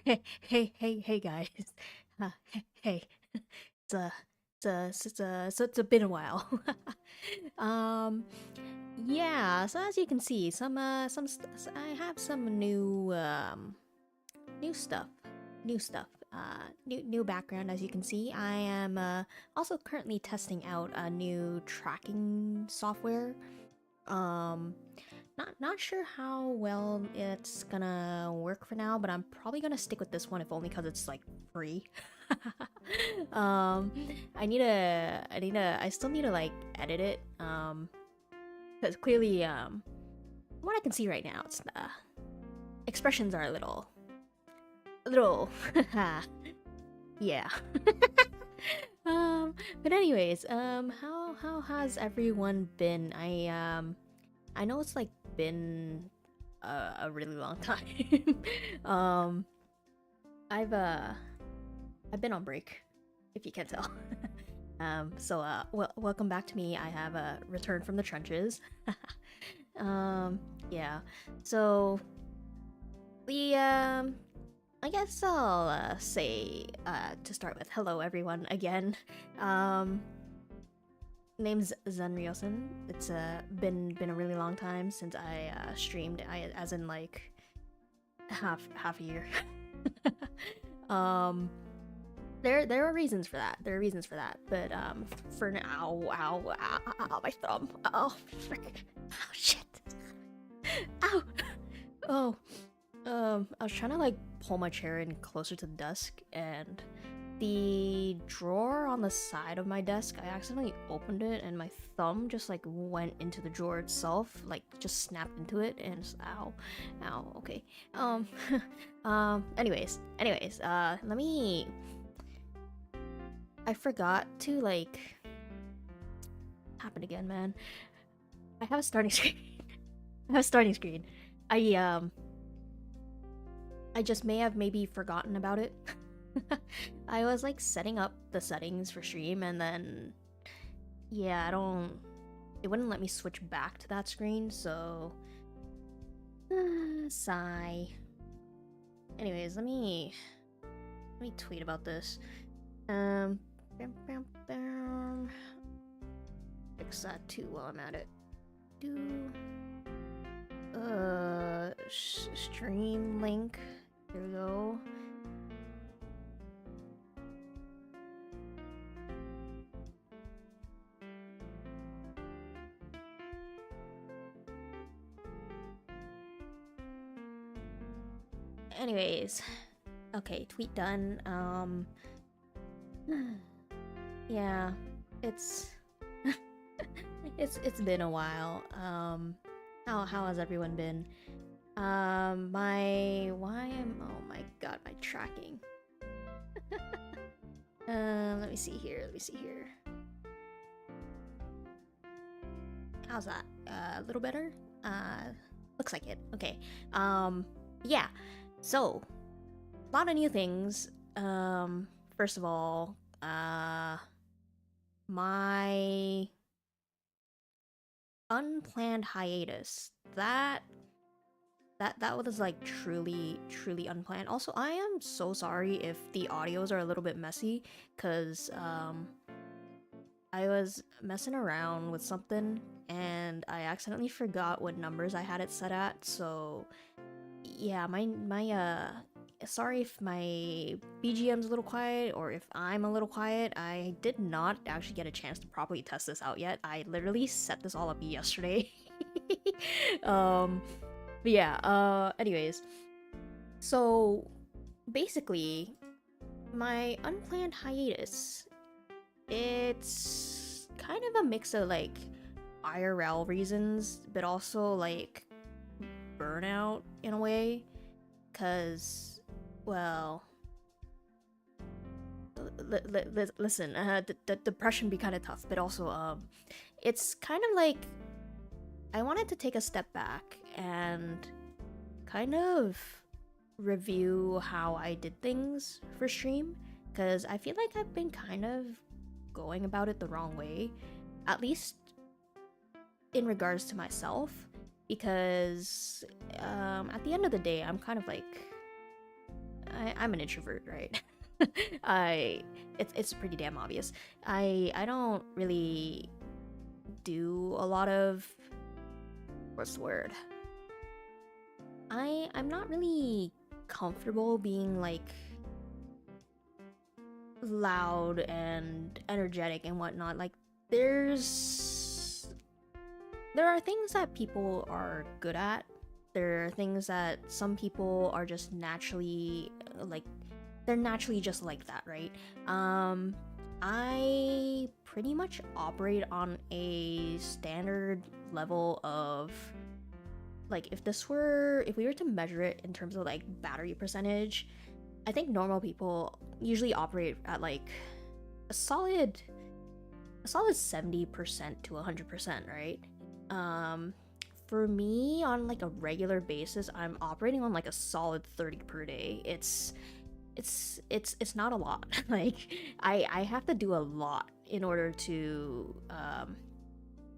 Hey guys. Uh, hey. It's a it's been a while. um yeah, so as you can see, I have some new stuff. New stuff. New background. As you can see, I am also currently testing out a new tracking software. Um not sure how well it's gonna work for now, but I'm probably gonna stick with this one if only because it's like free. um, I still need to like edit it. Because clearly, what I can see right now, it's expressions are a little, yeah. But anyways, how has everyone been? I know it's like been a really long time. um, I've uh, I've been on break, if you can't tell. Welcome back to me. I have returned from the trenches. Yeah. So the I guess I'll say to start with, hello everyone again. Um, Name's Zen Ryosen. It's been a really long time since I streamed. As in like half a year. um, there are reasons for that. There are reasons for that. But for now, ow, my thumb. Oh, frick. Oh shit. Ow. Oh. I was trying to like pull my chair in closer to the desk, and the drawer on the side of my desk, I accidentally opened it, and my thumb just like went into the drawer itself, like just snapped into it, and ow, okay. Anyways, let me. I forgot to like. Happened again, man. I have a starting screen. I have a starting screen. I just may have maybe forgotten about it. I was like setting up the settings for stream, and then yeah, it wouldn't let me switch back to that screen, so sigh. Anyways, let me tweet about this. Fix that too while I'm at it. Stream link. There we go. Anyways, okay, tweet done. Yeah, it's it's been a while. How has everyone been? Oh my god, my tracking. Let me see here. How's that? A little better? Looks like it. Okay. Yeah. So, a lot of new things. First of all, my unplanned hiatus. That was like truly unplanned. Also, I am so sorry if the audios are a little bit messy, cause I was messing around with something and I accidentally forgot what numbers I had it set at. So yeah, sorry if my BGM's a little quiet or if I'm a little quiet. I did not actually get a chance to properly test this out yet. I literally set this all up yesterday. But yeah, anyways. So basically, my unplanned hiatus, it's kind of a mix of like IRL reasons, but also like burnout in a way. Cause, well, listen, the depression be kind of tough, but also, it's kind of like I wanted to take a step back and kind of review how I did things for stream, because I feel like I've been kind of going about it the wrong way, at least in regards to myself, because at the end of the day, I'm kind of like I'm an introvert, right? It's pretty damn obvious. I don't really do a lot of, what's the word? I'm not really comfortable being like loud and energetic and whatnot. Like there are things that people are good at. There are things that some people are just naturally like, they're naturally just like that, right? I pretty much operate on a standard level of, like, if we were to measure it in terms of like battery percentage, I think normal people usually operate at like a solid 70% to 100%, right? For me, on like a regular basis, I'm operating on like a solid 30 per day. It's not a lot. Like I have to do a lot in order to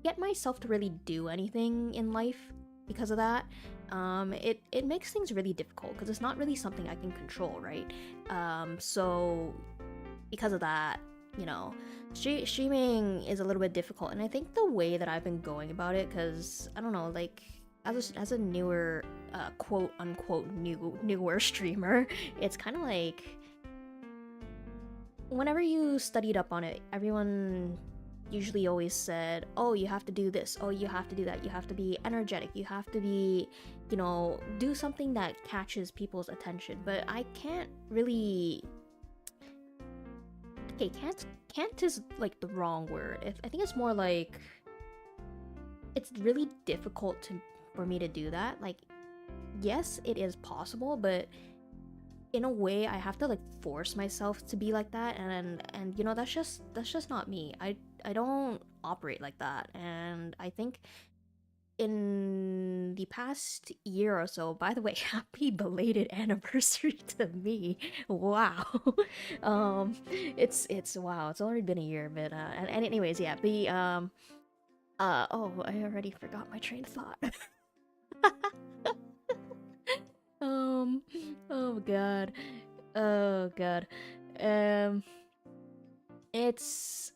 get myself to really do anything in life. Because of that, it makes things really difficult because it's not really something I can control, right? So because of that, you know, streaming is a little bit difficult, and I think the way that I've been going about it, because I don't know, like as a newer quote unquote newer streamer, it's kind of like whenever you studied up on it, everyone usually always said, oh, you have to do this, oh, you have to do that, you have to be energetic, you have to be, you know, do something that catches people's attention. But I can't really, okay, can't is like the wrong word. I think it's more like it's really difficult for me to do that. Like, yes, it is possible, but in a way I have to like force myself to be like that, and you know, that's just not me. I don't operate like that. And I think in the past year or so, by the way, happy belated anniversary to me. Wow. It's wow, it's already been a year, but and anyways, yeah, the oh, I already forgot my train of thought. Um, oh god. Oh god. Um, it's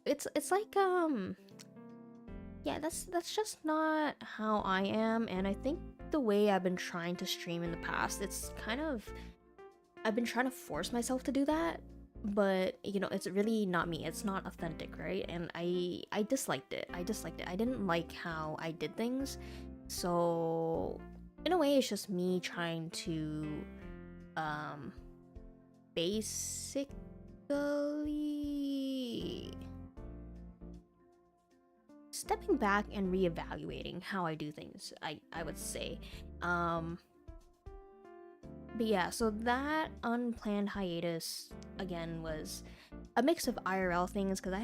it's like yeah, that's just not how I am, and I think the way I've been trying to stream in the past, it's kind of, I've been trying to force myself to do that, but you know, it's really not me. It's not authentic, right? And I disliked it. I disliked it. I didn't like how I did things. So in a way, it's just me trying to um basically stepping back and reevaluating how I do things, I would say. But yeah, so that unplanned hiatus again was a mix of IRL things, because I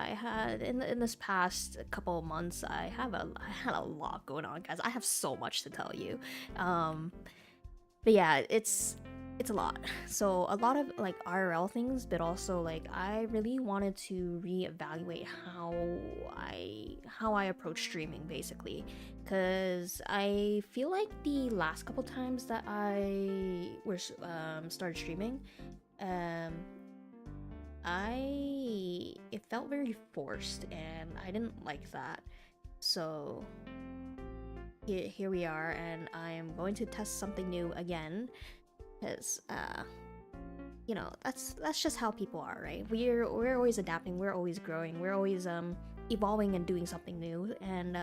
had in this past couple of months, I had a lot going on, guys. I have so much to tell you. But yeah, it's a lot. So a lot of like IRL things, but also like I really wanted to reevaluate how I approach streaming, basically, because I feel like the last couple times that I started streaming, it felt very forced, and I didn't like that. So here we are, and I am going to test something new again, because you know, that's just how people are, right? We're always adapting, we're always growing, we're always evolving and doing something new, and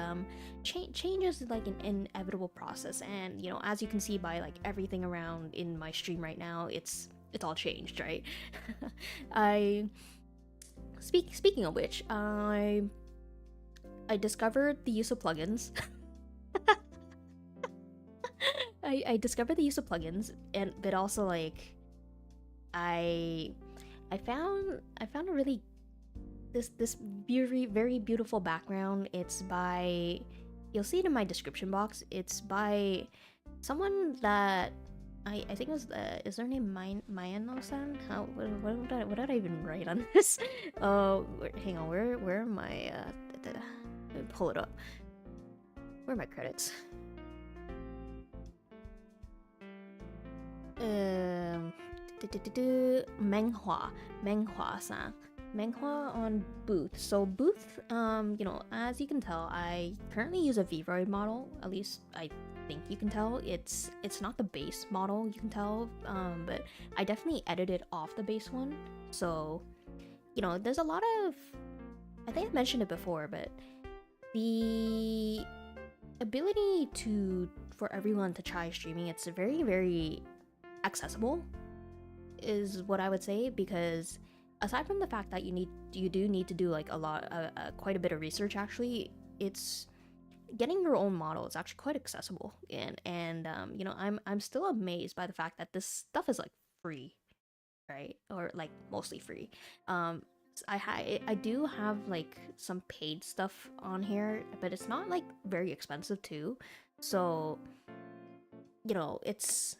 change is like an inevitable process. And you know, as you can see by like everything around in my stream right now, it's all changed, right? Speaking of which, I discovered the use of plugins. I discovered the use of plugins, and but also like I found a really this very beautiful background. It's by, you'll see it in my description box. It's by someone that I think it was, is their name Mayano-san? How what did I even write on this? Hang on, where are my let me pull it up. Where are my credits? um, Menghua-san. Menghua on Booth. So Booth, as you can tell, I currently use a VRoid model. At least I think you can tell. It's not the base model, you can tell, but I definitely edited off the base one. So, there's a lot of, I think I mentioned it before, but the ability for everyone to try streaming, it's very, very accessible, is what I would say, because aside from the fact that you do need to do like quite a bit of research, actually, it's getting your own model is actually quite accessible, and I'm still amazed by the fact that this stuff is like free, right? Or like mostly free. I do have like some paid stuff on here, but it's not like very expensive too. So, it's,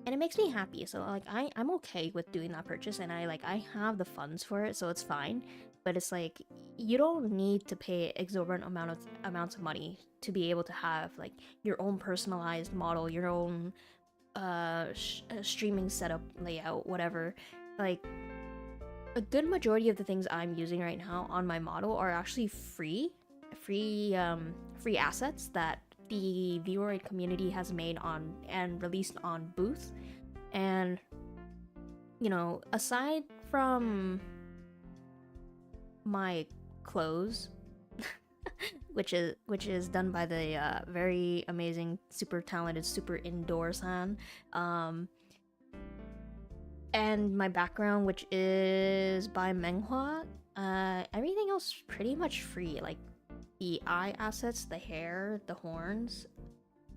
and it makes me happy. So like I'm okay with doing that purchase, and I have the funds for it, so it's fine. But it's like you don't need to pay exorbitant amounts of money to be able to have like your own personalized model, your own streaming setup, layout, whatever. Like a good majority of the things I'm using right now on my model are actually free assets that the VRoid community has made on and released on Booth. And aside from my clothes, which is done by the very amazing, super talented, super indoor-san, and my background, which is by Menghua, everything else pretty much free. Like the eye assets, the hair, the horns,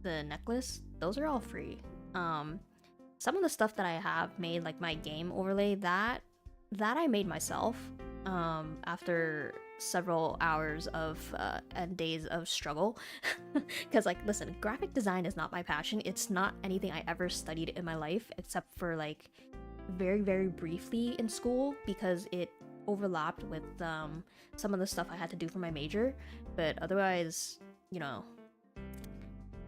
the necklace, those are all free. Some of the stuff that I have made, like my game overlay, that I made myself after several hours of and days of struggle. Because like, listen, graphic design is not my passion. It's not anything I ever studied in my life, except for like very, very briefly in school, because it overlapped with some of the stuff I had to do for my major. But otherwise,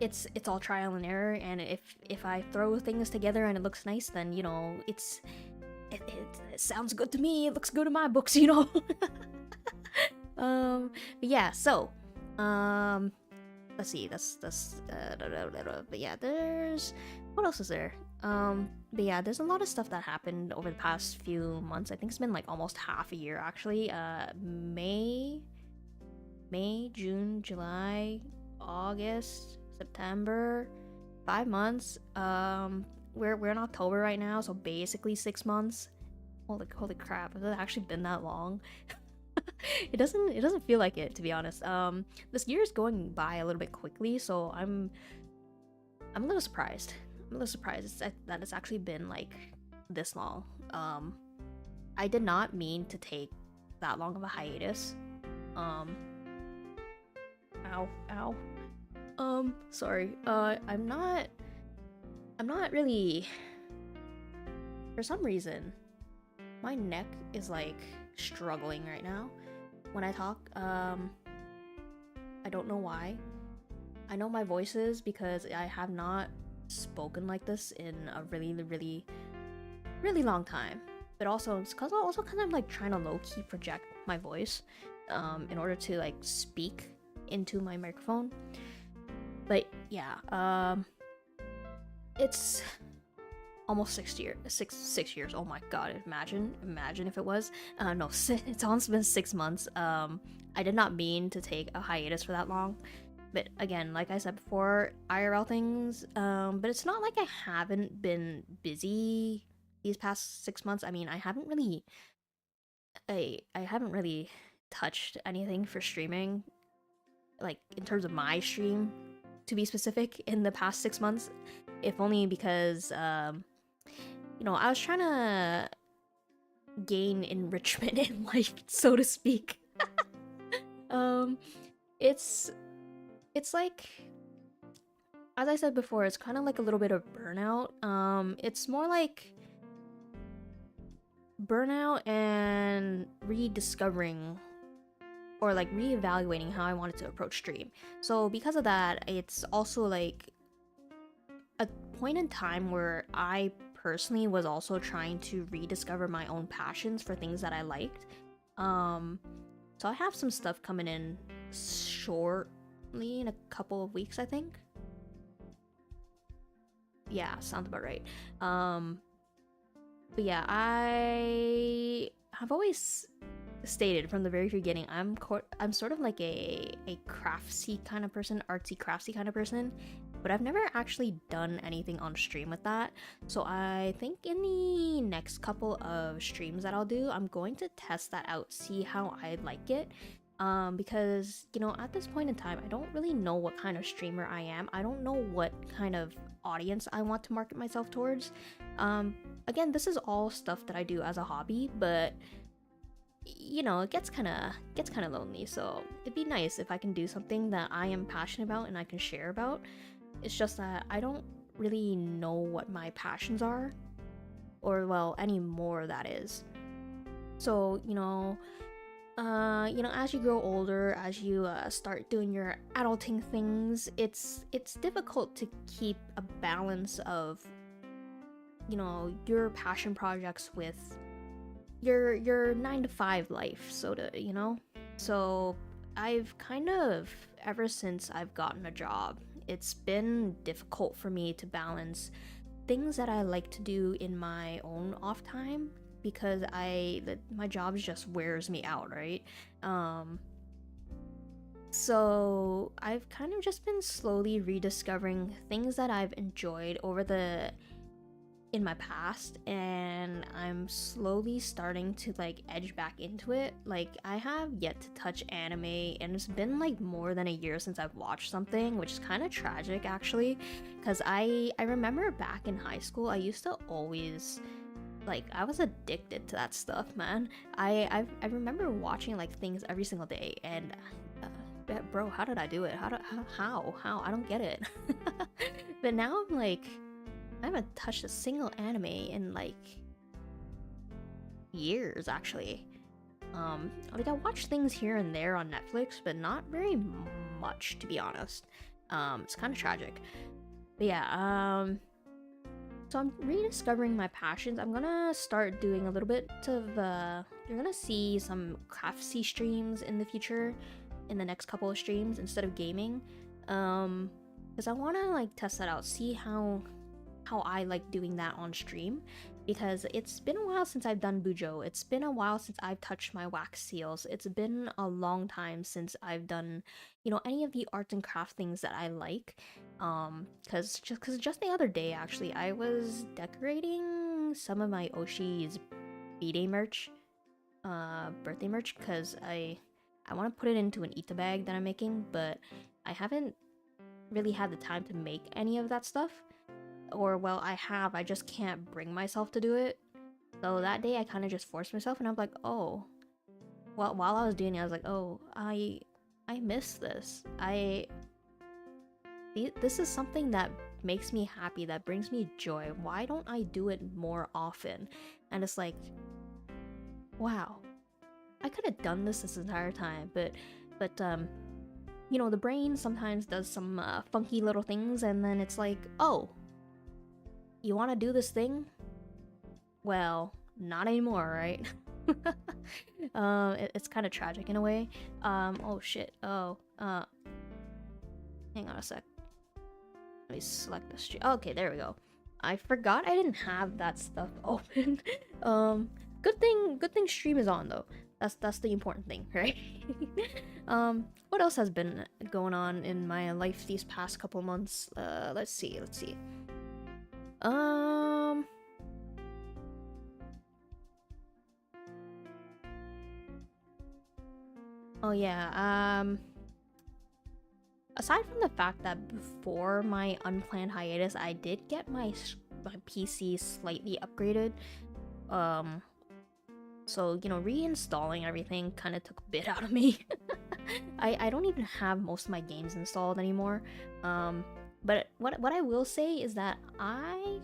it's all trial and error, and if I throw things together and it looks nice, then it sounds good to me, it looks good in my books. But yeah, so let's see, that's but yeah, there's, what else is there? But yeah, there's a lot of stuff that happened over the past few months. I think it's been like almost half a year, actually. May, June, July, August, September, 5 months. We're in October right now, so basically 6 months. Holy crap, has it actually been that long? It doesn't feel like it, to be honest. This year is going by a little bit quickly, so I'm a little surprised. That it's actually been like this long. I did not mean to take that long of a hiatus. Ow. Sorry. I'm not really, for some reason, my neck is like struggling right now when I talk. I don't know why. I know my voice is because I have not spoken like this in a really, really, really long time. But also it's because I'm like trying to low-key project my voice in order to like speak into my microphone. But yeah, it's almost 6 years. Oh my god, imagine if it was. No, it's almost been 6 months. I did not mean to take a hiatus for that long. But again, like I said before, IRL things, but it's not like I haven't been busy these past 6 months. I mean, I haven't really touched anything for streaming, like in terms of my stream, to be specific, in the past 6 months, if only because, I was trying to gain enrichment in life, so to speak. It's like, as I said before, it's kind of like a little bit of burnout. It's more like burnout and rediscovering, or like reevaluating how I wanted to approach stream. So because of that, it's also like a point in time where I personally was also trying to rediscover my own passions for things that I liked. So I have some stuff coming in shortly, in a couple of weeks, I think. Yeah, sounds about right. But yeah, I have always stated from the very beginning, I'm sort of like a craftsy kind of person, artsy craftsy kind of person, but I've never actually done anything on stream with that. So I think in the next couple of streams that I'll do, I'm going to test that out, see how I like it. Because, you know, at this point in time, I don't really know what kind of streamer I am. I don't know what kind of audience I want to market myself towards. Again, this is all stuff that I do as a hobby, but you know, it gets kind of lonely. So it'd be nice if I can do something that I am passionate about and I can share about. It's just that I don't really know what my passions are, or well, any more that is. So as you grow older, as you start doing your adulting things, it's difficult to keep a balance of, you know, your passion projects with your 9 to 5 life, so I've kind of, ever since I've gotten a job, it's been difficult for me to balance things that I like to do in my own off time, because my job just wears me out, right? So I've kind of just been slowly rediscovering things that I've enjoyed in my past, and I'm slowly starting to like edge back into it. Like, I have yet to touch anime, and it's been like more than a year since I've watched something, which is kind of tragic actually, because I remember back in high school I used to always, like, I was addicted to that stuff, man. I remember watching like things every single day, and bro, how did I do it? How I don't get it. But now I'm like, I haven't touched a single anime in like years, actually. Like, I watch things here and there on Netflix, but not very much, to be honest. It's kind of tragic. But yeah, so I'm rediscovering my passions. I'm gonna start doing a little bit of, you're gonna see some craftsy streams in the future, in the next couple of streams, instead of gaming. Because I want to like test that out, see how I like doing that on stream, because it's been a while since I've done Bujo. It's been a while since I've touched my wax seals. It's been a long time since I've done, you know, any of the arts and craft things that I like. Because just the other day, actually, I was decorating some of my Oshi's B-Day merch, birthday merch, because I want to put it into an Ita bag that I'm making, but I haven't really had the time to make any of that stuff. Or, well, I just can't bring myself to do it. So that day I kind of just forced myself, and I'm like, oh, well, while I was doing it, I was like, oh, I miss this. This is something that makes me happy, that brings me joy. Why don't I do it more often? And it's like, wow, I could have done this entire time, but you know, the brain sometimes does some funky little things, and then it's like, oh, you want to do this thing? Well, not anymore, right? It's kind of tragic in a way. Oh shit. Oh, hang on a sec. Let me select the stream. Okay, there we go. I forgot I didn't have that stuff open. Good thing stream is on though. That's the important thing, right? What else has been going on in my life these past couple months? Let's see. Oh yeah, aside from the fact that before my unplanned hiatus, I did get my PC slightly upgraded. So, you know, reinstalling everything kind of took a bit out of me. I don't even have most of my games installed anymore. But what I will say is that I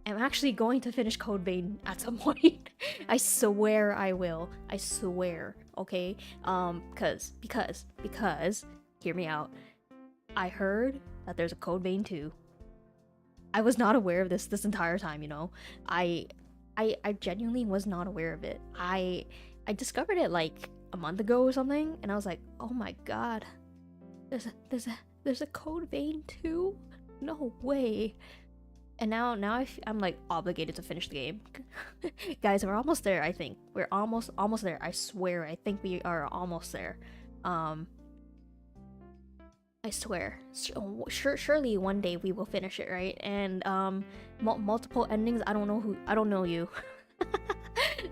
am actually going to finish Code Vein at some point. I swear I will. I swear, okay? Because, hear me out. I heard that there's a Code Vein 2. I was not aware of this entire time, you know. I I genuinely was not aware of it. I discovered it like a month ago or something, and I was like, oh my god, there's a code vein too? No way. And now I'm like obligated to finish the game. Guys, we're almost there. I think we're almost there. I swear. I think we are almost there. I swear. Surely one day we will finish it, right? And multiple endings. I don't know you.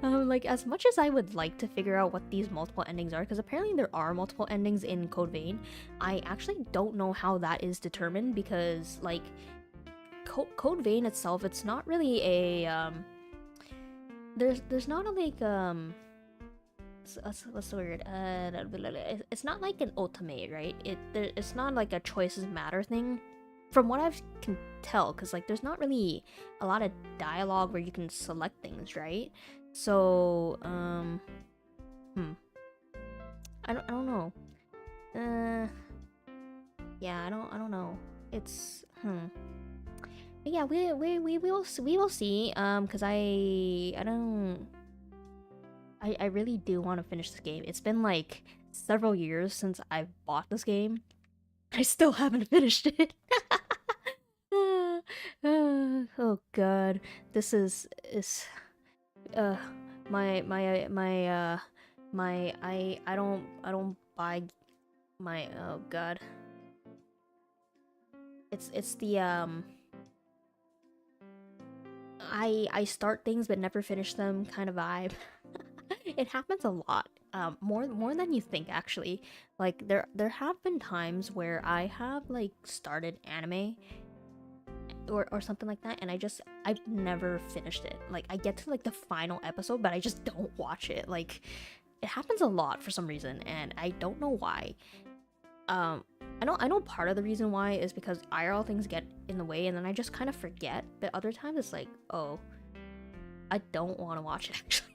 Like, as much as I would like to figure out what these multiple endings are, because apparently there are multiple endings in Code Vein, I actually don't know how that is determined, because like Code Vein itself, it's not really a there's not a like what's the word, it's not like an ultimate, right? It's not like a choices matter thing from what I can tell, because like there's not really a lot of dialogue where you can select things, right? So I don't know. Yeah, I don't know. It's But yeah, we will see. Because I really do want to finish this game. It's been like several years since I've bought this game. I still haven't finished it. Oh god, this is I don't buy my, oh god. It's the I start things but never finish them kind of vibe. It happens a lot. More than you think, actually. Like there have been times where I have like started anime or something like that, and I've never finished it. Like I get to like the final episode, but I just don't watch it. Like it happens a lot for some reason, and I don't know why. I know part of the reason why is because IRL things get in the way, and then I just kind of forget. But other times it's like, oh, I don't want to watch it actually.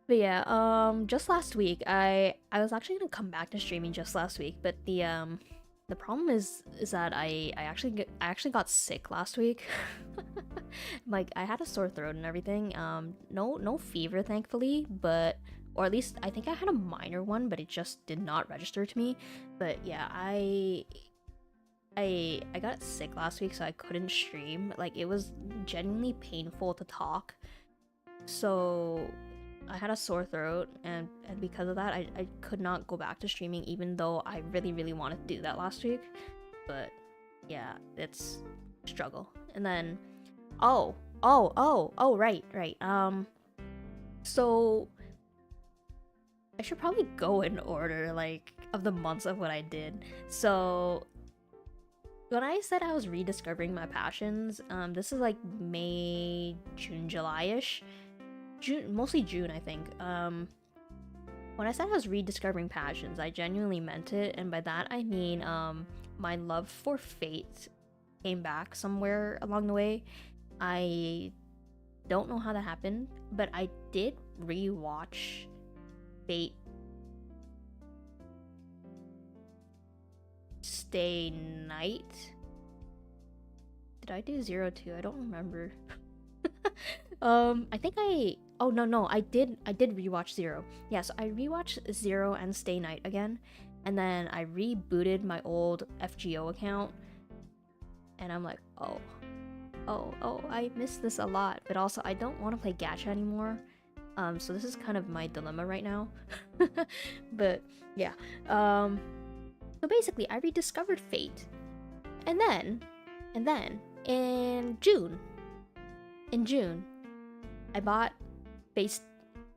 But yeah, just last week I was actually gonna come back to streaming just last week, but the problem is that I actually got sick last week. Like I had a sore throat and everything. No fever thankfully, but or at least I think I had a minor one, but it just did not register to me. But yeah, I got sick last week, so I couldn't stream. Like it was genuinely painful to talk. So I had a sore throat, and because of that, I could not go back to streaming, even though I really wanted to do that last week. But yeah, it's a struggle. And then right. So I should probably go in order like of the months of what I did. So when I said I was rediscovering my passions, this is like May, June, July-ish. Mostly June, I think. When I said I was rediscovering passions, I genuinely meant it, and by that I mean my love for Fate came back somewhere along the way. I don't know how that happened, but I did rewatch Fate Stay Night. Did I do 02? I don't remember. I think oh no, I did rewatch 0. Yeah, so I rewatched 0 and Stay Night again, and then I rebooted my old FGO account, and I'm like, oh, I miss this a lot, but also I don't want to play gacha anymore. So this is kind of my dilemma right now. But yeah, so basically I rediscovered Fate, and then in June I bought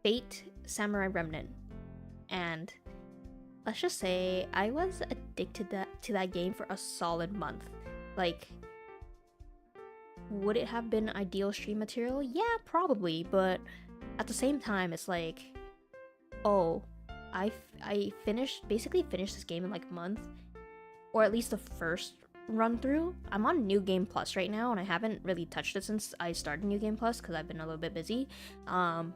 Fate Samurai Remnant, and let's just say I was addicted to that game for a solid month. Like, would it have been ideal stream material? Yeah, probably, but at the same time, it's like, oh, I basically finished this game in like a month, or at least the first run through. I'm on New Game Plus right now, and I haven't really touched it since I started New Game Plus because I've been a little bit busy. But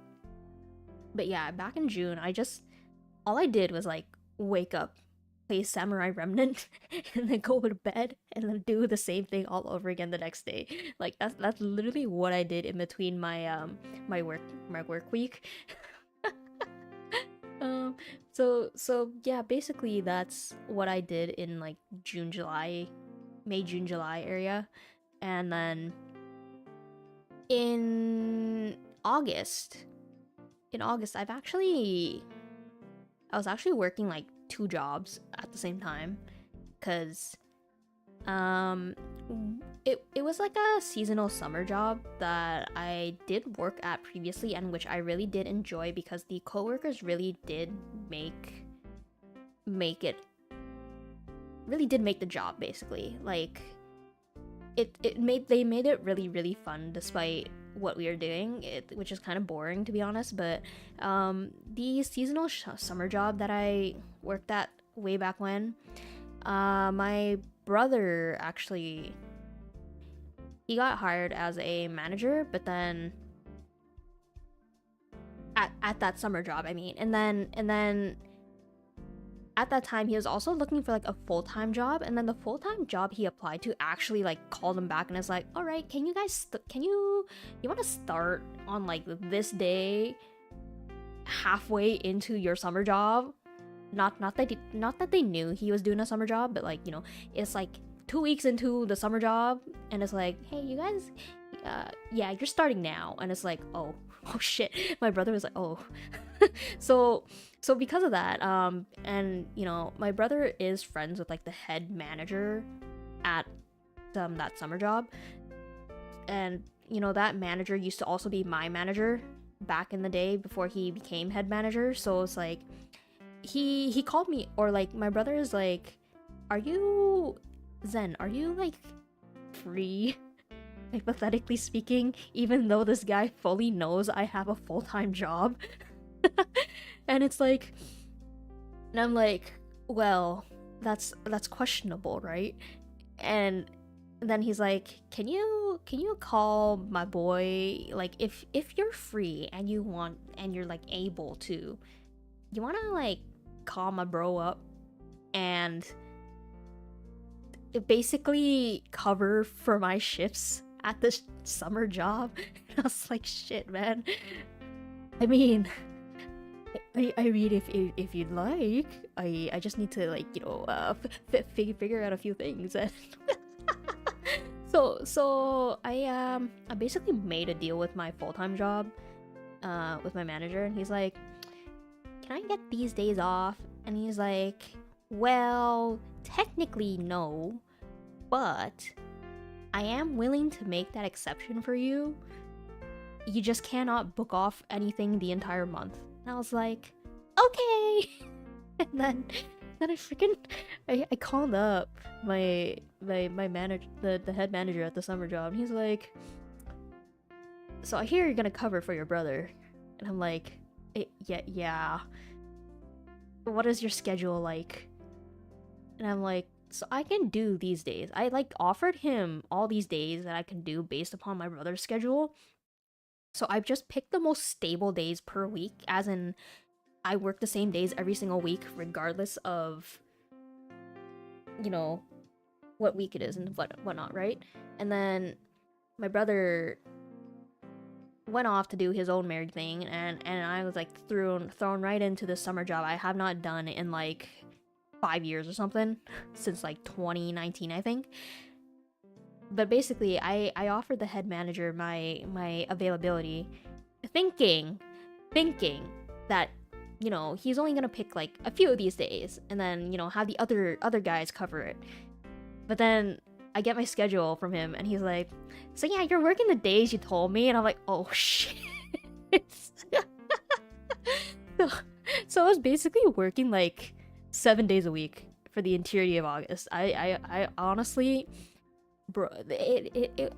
yeah, back in June, all I did was like wake up play Samurai Remnant and then go to bed and then do the same thing all over again the next day. Like that's literally what I did in between my work week. um so yeah, basically that's what I did in like June July area. And then in August I was actually working like two jobs at the same time, because um it was like a seasonal summer job that I did work at previously, and which I really did enjoy because the coworkers really did make it really did make the job basically. Like they made it really really fun despite what we were doing, which is kind of boring to be honest. But the seasonal summer job that I worked at way back when, my brother actually, he got hired as a manager, but then at that summer job, I mean, and then at that time he was also looking for like a full-time job, and then the full-time job he applied to actually like called him back and is like, all right, can you guys you want to start on like this day halfway into your summer job? Not that they knew he was doing a summer job, but like, you know, it's like 2 weeks into the summer job and it's like, hey, you guys, yeah, you're starting now. And it's like, oh shit. My brother was like, oh. so because of that, and you know, my brother is friends with like the head manager at that summer job, and you know, that manager used to also be my manager back in the day before he became head manager. So it's like he called me, or like my brother is like, are you like free, hypothetically speaking, even though this guy fully knows I have a full-time job? And it's like, and I'm like, well, that's questionable, right? And then he's like, can you call my boy, like, if you're free and you want, and you're like able to, you want to like call my bro up and basically cover for my shifts at this summer job? And I was like, shit, man. I mean, if you'd like, I just need to, like, you know, figure out a few things. And so I basically made a deal with my full-time job, with my manager, and he's like, can I get these days off? And he's like, well, technically no, but I am willing to make that exception for you. You just cannot book off anything the entire month. And I was like, okay. And then I called up my manager, the head manager at the summer job, and he's like, so I hear you're gonna cover for your brother. And I'm like, yeah. What is your schedule like? And I'm like, so I can do these days. I like offered him all these days that I can do based upon my brother's schedule. So I've just picked the most stable days per week, as in I work the same days every single week, regardless of, you know, what week it is and whatnot, right? And then my brother went off to do his own married thing, and I was like thrown right into this summer job I have not done in like 5 years or something, since like 2019, I think. But basically, I offered the head manager my availability, thinking that, you know, he's only gonna pick like a few of these days, and then, you know, have the other guys cover it. But then I get my schedule from him, and he's like, so yeah, you're working the days you told me. And I'm like, oh shit. So I was basically working like 7 days a week for the entirety of August. I honestly, bro,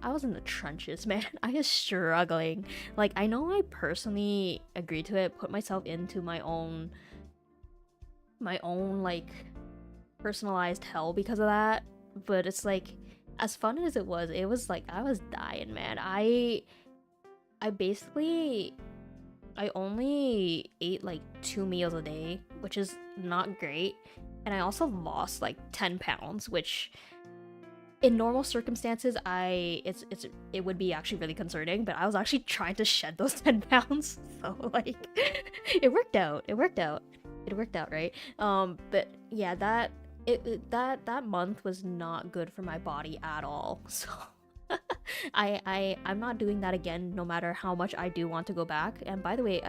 I was in the trenches, man. I was struggling. Like, I know I personally agreed to it, put myself into my own like personalized hell because of that. But it's like, as fun as it was like I was dying, man. I basically, I only ate like 2 meals a day, which is not great. and I also lost like 10 pounds, which in normal circumstances it would be actually really concerning, but I was actually trying to shed those 10 pounds. So like it worked out. It worked out, right? But yeah, that month was not good for my body at all. So I'm not doing that again, no matter how much I do want to go back. And by the way,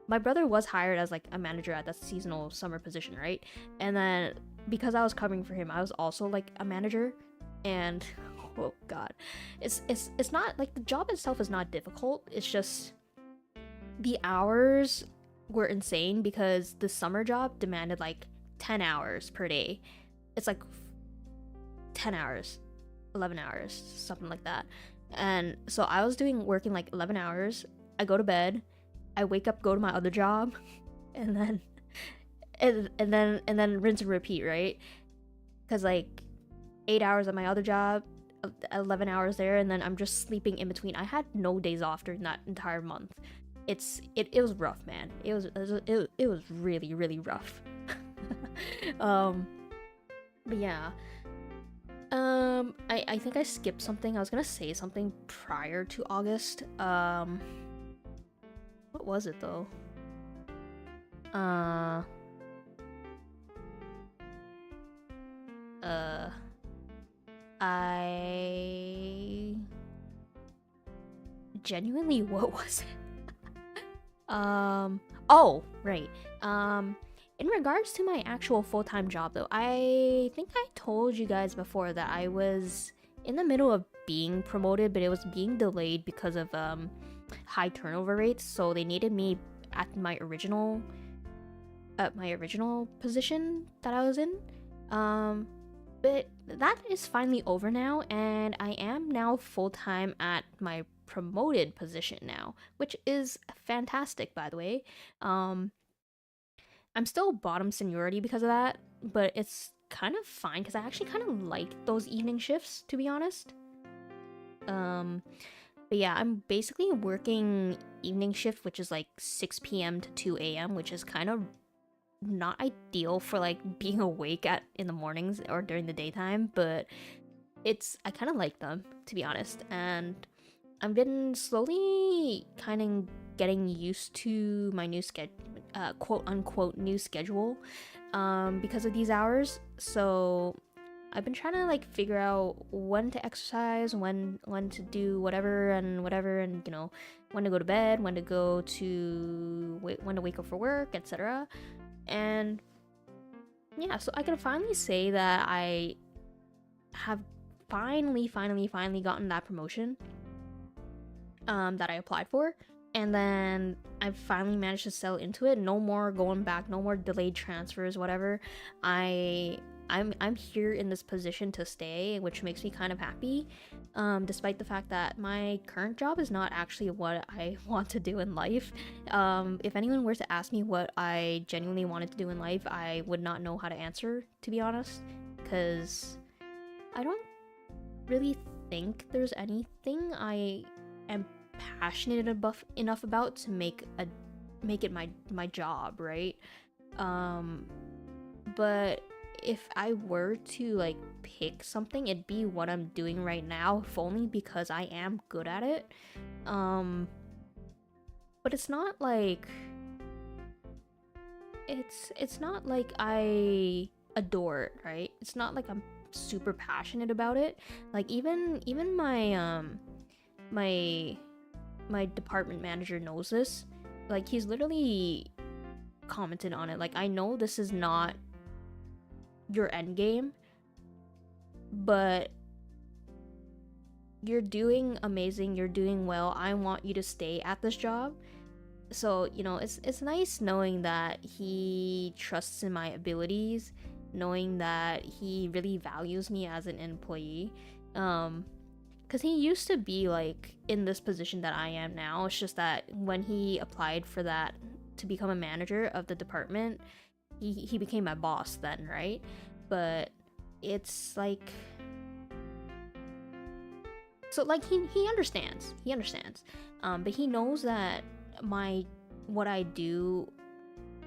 my brother was hired as like a manager at that seasonal summer position, right? And then because I was covering for him, I was also like a manager. And oh god, it's not like the job itself is not difficult. It's just the hours were insane because the summer job demanded like 10 hours per day. It's like 10 hours, 11 hours, something like that. And so I was working like 11 hours. I go to bed, I wake up, go to my other job, and then and then rinse and repeat, right? Because like 8 hours at my other job, 11 hours there, and then I'm just sleeping in between. I had no days off during that entire month. It was rough, man. It was really, really rough. But yeah. I think I skipped something. I was gonna say something prior to August. What was it though? I genuinely, what was it? Oh, right. In regards to my actual full-time job though, I think I told you guys before that I was in the middle of being promoted, but it was being delayed because of high turnover rates, so they needed me at my original position that I was in. But that is finally over now, and I am now full-time at my promoted position now, which is fantastic, by the way. I'm still bottom seniority because of that, but it's kind of fine because I actually kind of like those evening shifts, to be honest. But yeah, I'm basically working evening shift, which is like 6 p.m. to 2 a.m., which is kind of not ideal for like being awake in the mornings or during the daytime, but I kind of like them, to be honest. And I've been slowly kind of getting used to my new quote unquote new schedule because of these hours. So I've been trying to like figure out when to exercise, when to do whatever, and you know, when to go to bed, when to wake up for work, etc. And yeah, so I can finally say that I have finally gotten that promotion that I applied for, and then I've finally managed to settle into it. No more going back, no more delayed transfers, whatever. I'm here in this position to stay, which makes me kind of happy, despite the fact that my current job is not actually what I want to do in life. If anyone were to ask me what I genuinely wanted to do in life, I would not know how to answer, to be honest, because I don't really think there's anything I am passionate enough about to make it my job, right? But if I were to like pick something, it'd be what I'm doing right now, if only because I am good at it. But it's not like I adore it, right? It's not like I'm super passionate about it. Like even my department manager knows this. Like he's literally commented on it. Like, I know this is not your end game, but you're doing amazing, you're doing well. I want you to stay at this job. So, you know, it's nice knowing that he trusts in my abilities, knowing that he really values me as an employee. Because he used to be like in this position that I am now. It's just that when he applied for that to become a manager of the department, he became my boss then, right? But it's like, so like he understands, but he knows that what I do,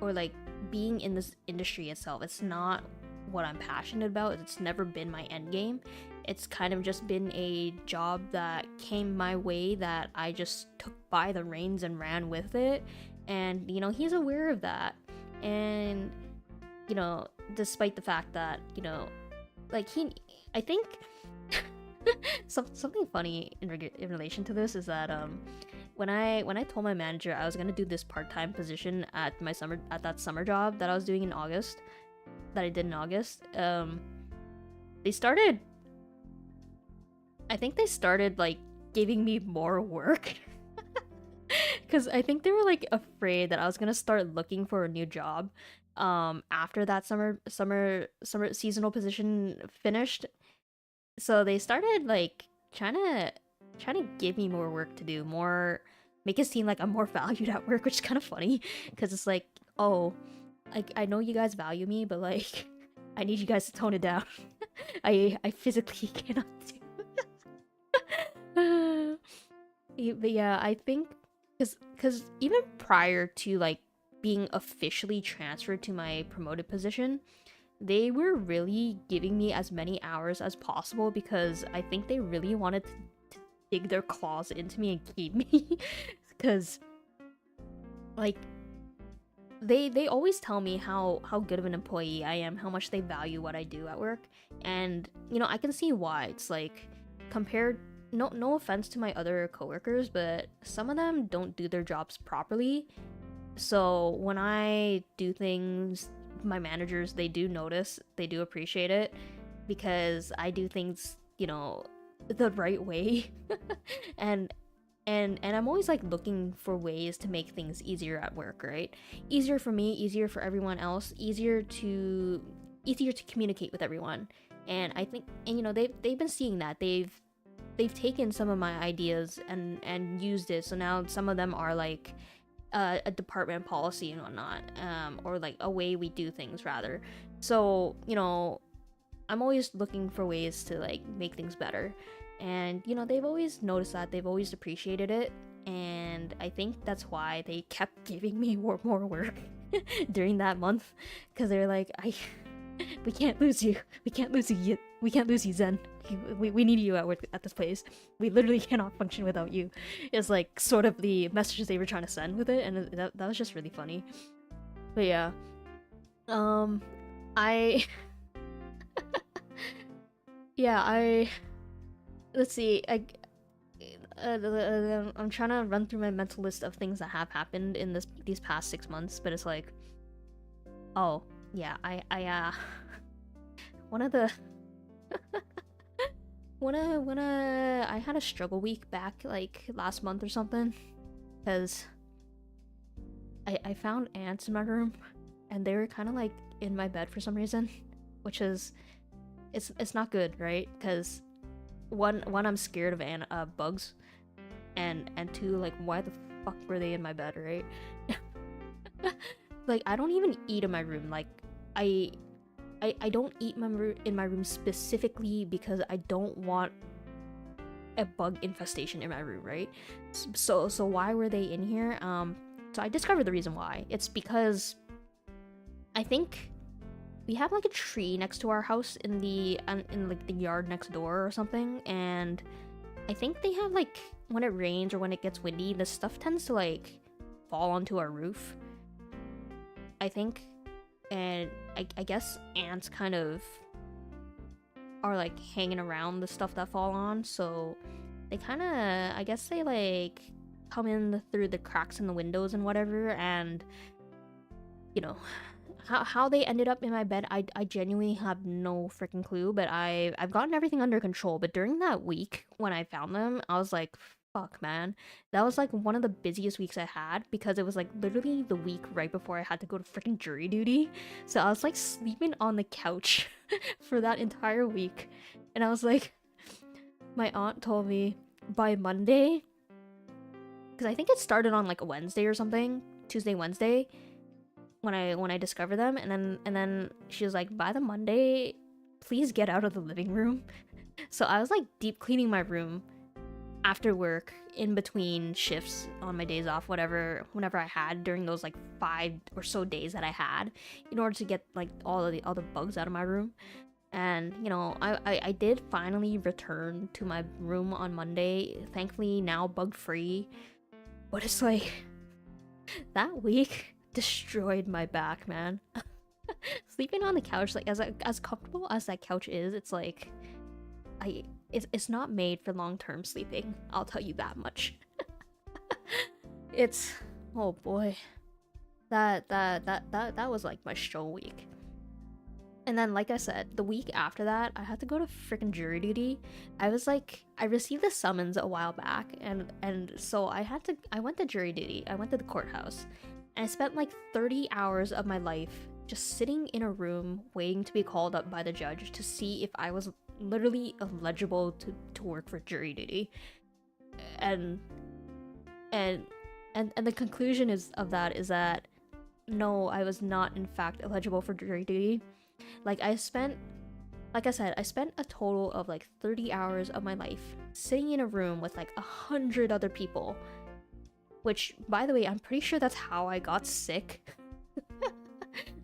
or like being in this industry itself, it's not what I'm passionate about. It's never been my end game. It's kind of just been a job that came my way that I just took by the reins and ran with it. And, you know, he's aware of that. And, you know, despite the fact that, you know, like I think something funny in relation to this is that when I told my manager I was gonna do this part-time position at that summer job that I was doing in August, that I did in August, they started like giving me more work. Because I think they were like afraid that I was gonna start looking for a new job after that summer seasonal position finished. So they started like trying to give me more work to do, make it seem like I'm more valued at work, which is kind of funny because it's like, oh, like I know you guys value me, but like I need you guys to tone it down. I physically cannot do. But yeah, I think because even prior to like being officially transferred to my promoted position, they were really giving me as many hours as possible because I think they really wanted to dig their claws into me and keep me. Because like they always tell me how good of an employee I am, how much they value what I do at work, and you know, I can see why. It's like, compared, no offense to my other coworkers, but some of them don't do their jobs properly. So when I do things, my managers, they do notice, they do appreciate it, because I do things, you know, the right way. and I'm always like looking for ways to make things easier at work, right? Easier for me, easier for everyone else, easier to communicate with everyone. And I think, and you know, they've been seeing that. They've taken some of my ideas and used it. So now some of them are like a department policy and whatnot, or like a way we do things rather. So, you know, I'm always looking for ways to like make things better. And, you know, they've always noticed that, they've always appreciated it. And I think that's why they kept giving me more work during that month. Because they're like, we can't lose you. We can't lose you, Zen. We need you at work at this place. We literally cannot function without you. Is like sort of the messages they were trying to send with it. And that was just really funny. But yeah. Let's see. I'm trying to run through my mental list of things that have happened in these past 6 months, but it's like, oh yeah, one of the when I had a struggle week back like last month or something, because I found ants in my room, and they were kind of like in my bed for some reason, which is it's not good, right? Because one, I'm scared of bugs, and two, like, why the fuck were they in my bed, right? Like, I don't even eat in my room. Like, I don't eat in my room specifically because I don't want a bug infestation in my room, right? So why were they in here? So I discovered the reason why. It's because I think we have like a tree next to our house in like the yard next door or something, and I think they have like, when it rains or when it gets windy, the stuff tends to like fall onto our roof, I think. And I guess ants kind of are like hanging around the stuff that fall on, so they kind of, I guess they like come in through the cracks in the windows and whatever. And you know, how they ended up in my bed, I genuinely have no freaking clue, but I've gotten everything under control. But during that week when I found them, I was like, fuck, man. That was like one of the busiest weeks I had, because it was like literally the week right before I had to go to freaking jury duty. So I was like sleeping on the couch for that entire week. And I was like, my aunt told me by Monday, because I think it started on like a Wednesday or something, Tuesday, Wednesday, when I discovered them, and then she was like, by the Monday, please get out of the living room. So I was like deep cleaning my room after work, in between shifts, on my days off, whenever I had during those like 5 or so days that I had, in order to get like all the bugs out of my room. And you know, I did finally return to my room on Monday, thankfully now bug free. But it's like that week destroyed my back, man. Sleeping on the couch, like as comfortable as that couch is, it's like it's not made for long-term sleeping, I'll tell you that much. It's, oh boy, that was like my show week. And then, like I said, the week after that, I had to go to freaking jury duty. I received a summons a while back, and so I went to jury duty. I went to the courthouse, and I spent like 30 hours of my life just sitting in a room waiting to be called up by the judge to see if I was literally eligible to work for jury duty. And the conclusion of that is that no, I was not in fact eligible for jury duty. Like I spent a total of like 30 hours of my life sitting in a room with like 100 other people, which, by the way, I'm pretty sure that's how I got sick.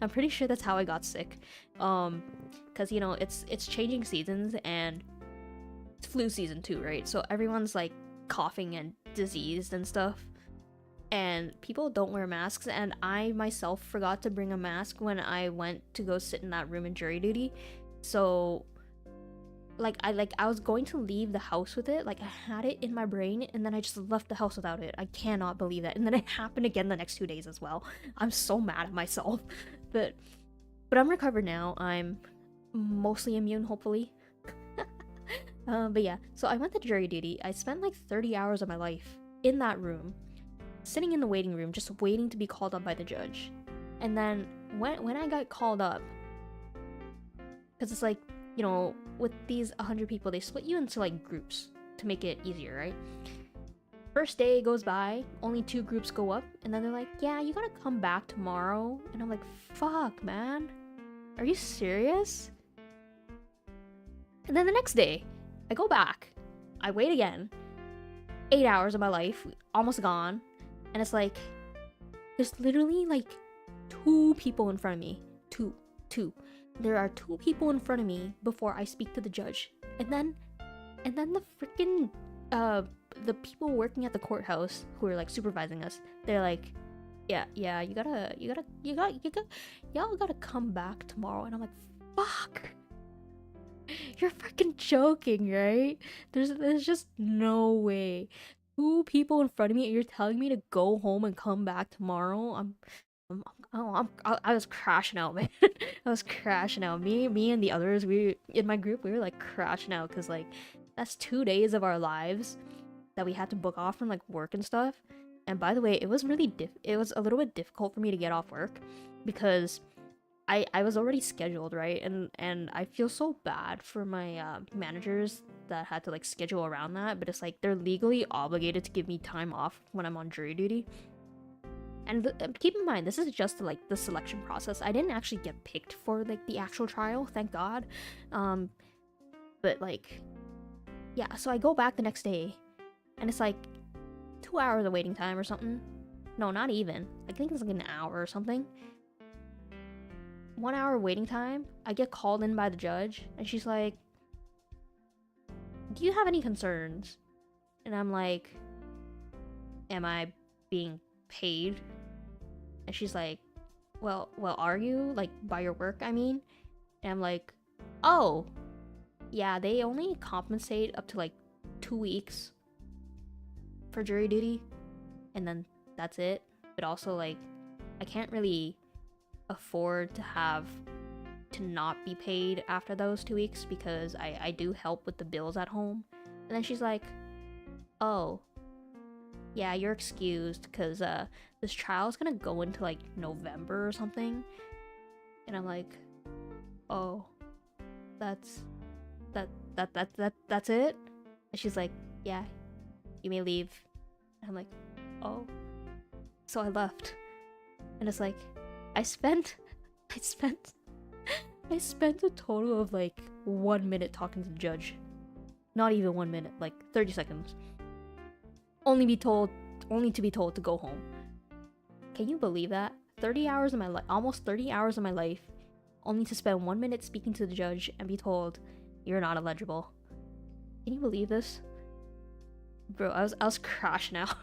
I'm pretty sure that's how I got sick. Because you know, it's changing seasons and it's flu season too, right? So everyone's like coughing and diseased and stuff. And people don't wear masks, and I myself forgot to bring a mask when I went to go sit in that room in jury duty. So I was going to leave the house with it, like I had it in my brain, and then I just left the house without it. I cannot believe that. And then it happened again the next 2 days as well. I'm so mad at myself. But I'm recovered now. I'm mostly immune, hopefully. But yeah, so I went to jury duty. I spent like 30 hours of my life in that room, sitting in the waiting room, just waiting to be called up by the judge. And then when I got called up, because it's like, you know, with these 100 people, they split you into like groups to make it easier, right? First day goes by, only 2 groups go up, and then they're like, yeah, you gotta come back tomorrow. And I'm like, fuck, man, are you serious? And then the next day, I go back, I wait again, 8 hours of my life almost gone. And it's like, there's literally like 2 people in front of me. Two. There are 2 people in front of me before I speak to the judge. And then the freaking, the people working at the courthouse who are like supervising us, they're like, yeah, y'all gotta come back tomorrow. And I'm like, fuck. You're freaking joking, right? There's just no way. 2 people in front of me, and you're telling me to go home and come back tomorrow? I was crashing out, man. I was crashing out. Me and the others, we in my group, we were like crashing out because like that's 2 days of our lives that we had to book off from like work and stuff. And by the way, it was really it was a little bit difficult for me to get off work because I was already scheduled, right? And I feel so bad for my managers that had to like schedule around that, but it's like they're legally obligated to give me time off when I'm on jury duty. And keep in mind, this is just like the selection process. I didn't actually get picked for like the actual trial, thank God. But like, yeah, so I go back the next day, and it's like 2 hours of waiting time or something. No, not even. I think it's like an hour or something. 1 hour waiting time. I get called in by the judge, and she's like, do you have any concerns? And I'm like, am I being paid? And she's like, well, are you? Like, by your work, I mean? And I'm like, oh, yeah, they only compensate up to like 2 weeks for jury duty, and then that's it. But also, like, I can't really afford to not be paid after those 2 weeks because I do help with the bills at home. And then she's like, oh, yeah, you're excused because this trial is gonna go into like November or something. And I'm like, oh, that's it? And she's like, yeah, you may leave. And I'm like, oh. So I left. And it's like, I spent a total of like 1 minute talking to the judge. Not even 1 minute, like 30 seconds. only to be told to go home. Can you believe that? 30 hours of my life, almost 30 hours of my life, only to spend 1 minute speaking to the judge and be told you're not eligible. Can you believe this? Bro, I was crashing out.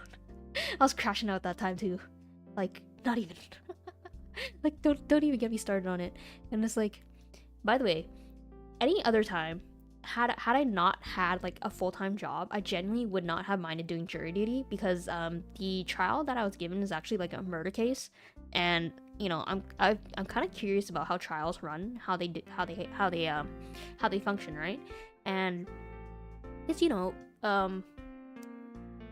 I was crashing out that time too. Like, not even. Like, don't even get me started on it. And it's like, by the way, any other time, had I not had like a full-time job, I genuinely would not have minded doing jury duty, because the trial that I was given is actually like a murder case, and you know I'm kind of curious about how trials run, how they function, right? And it's, you know,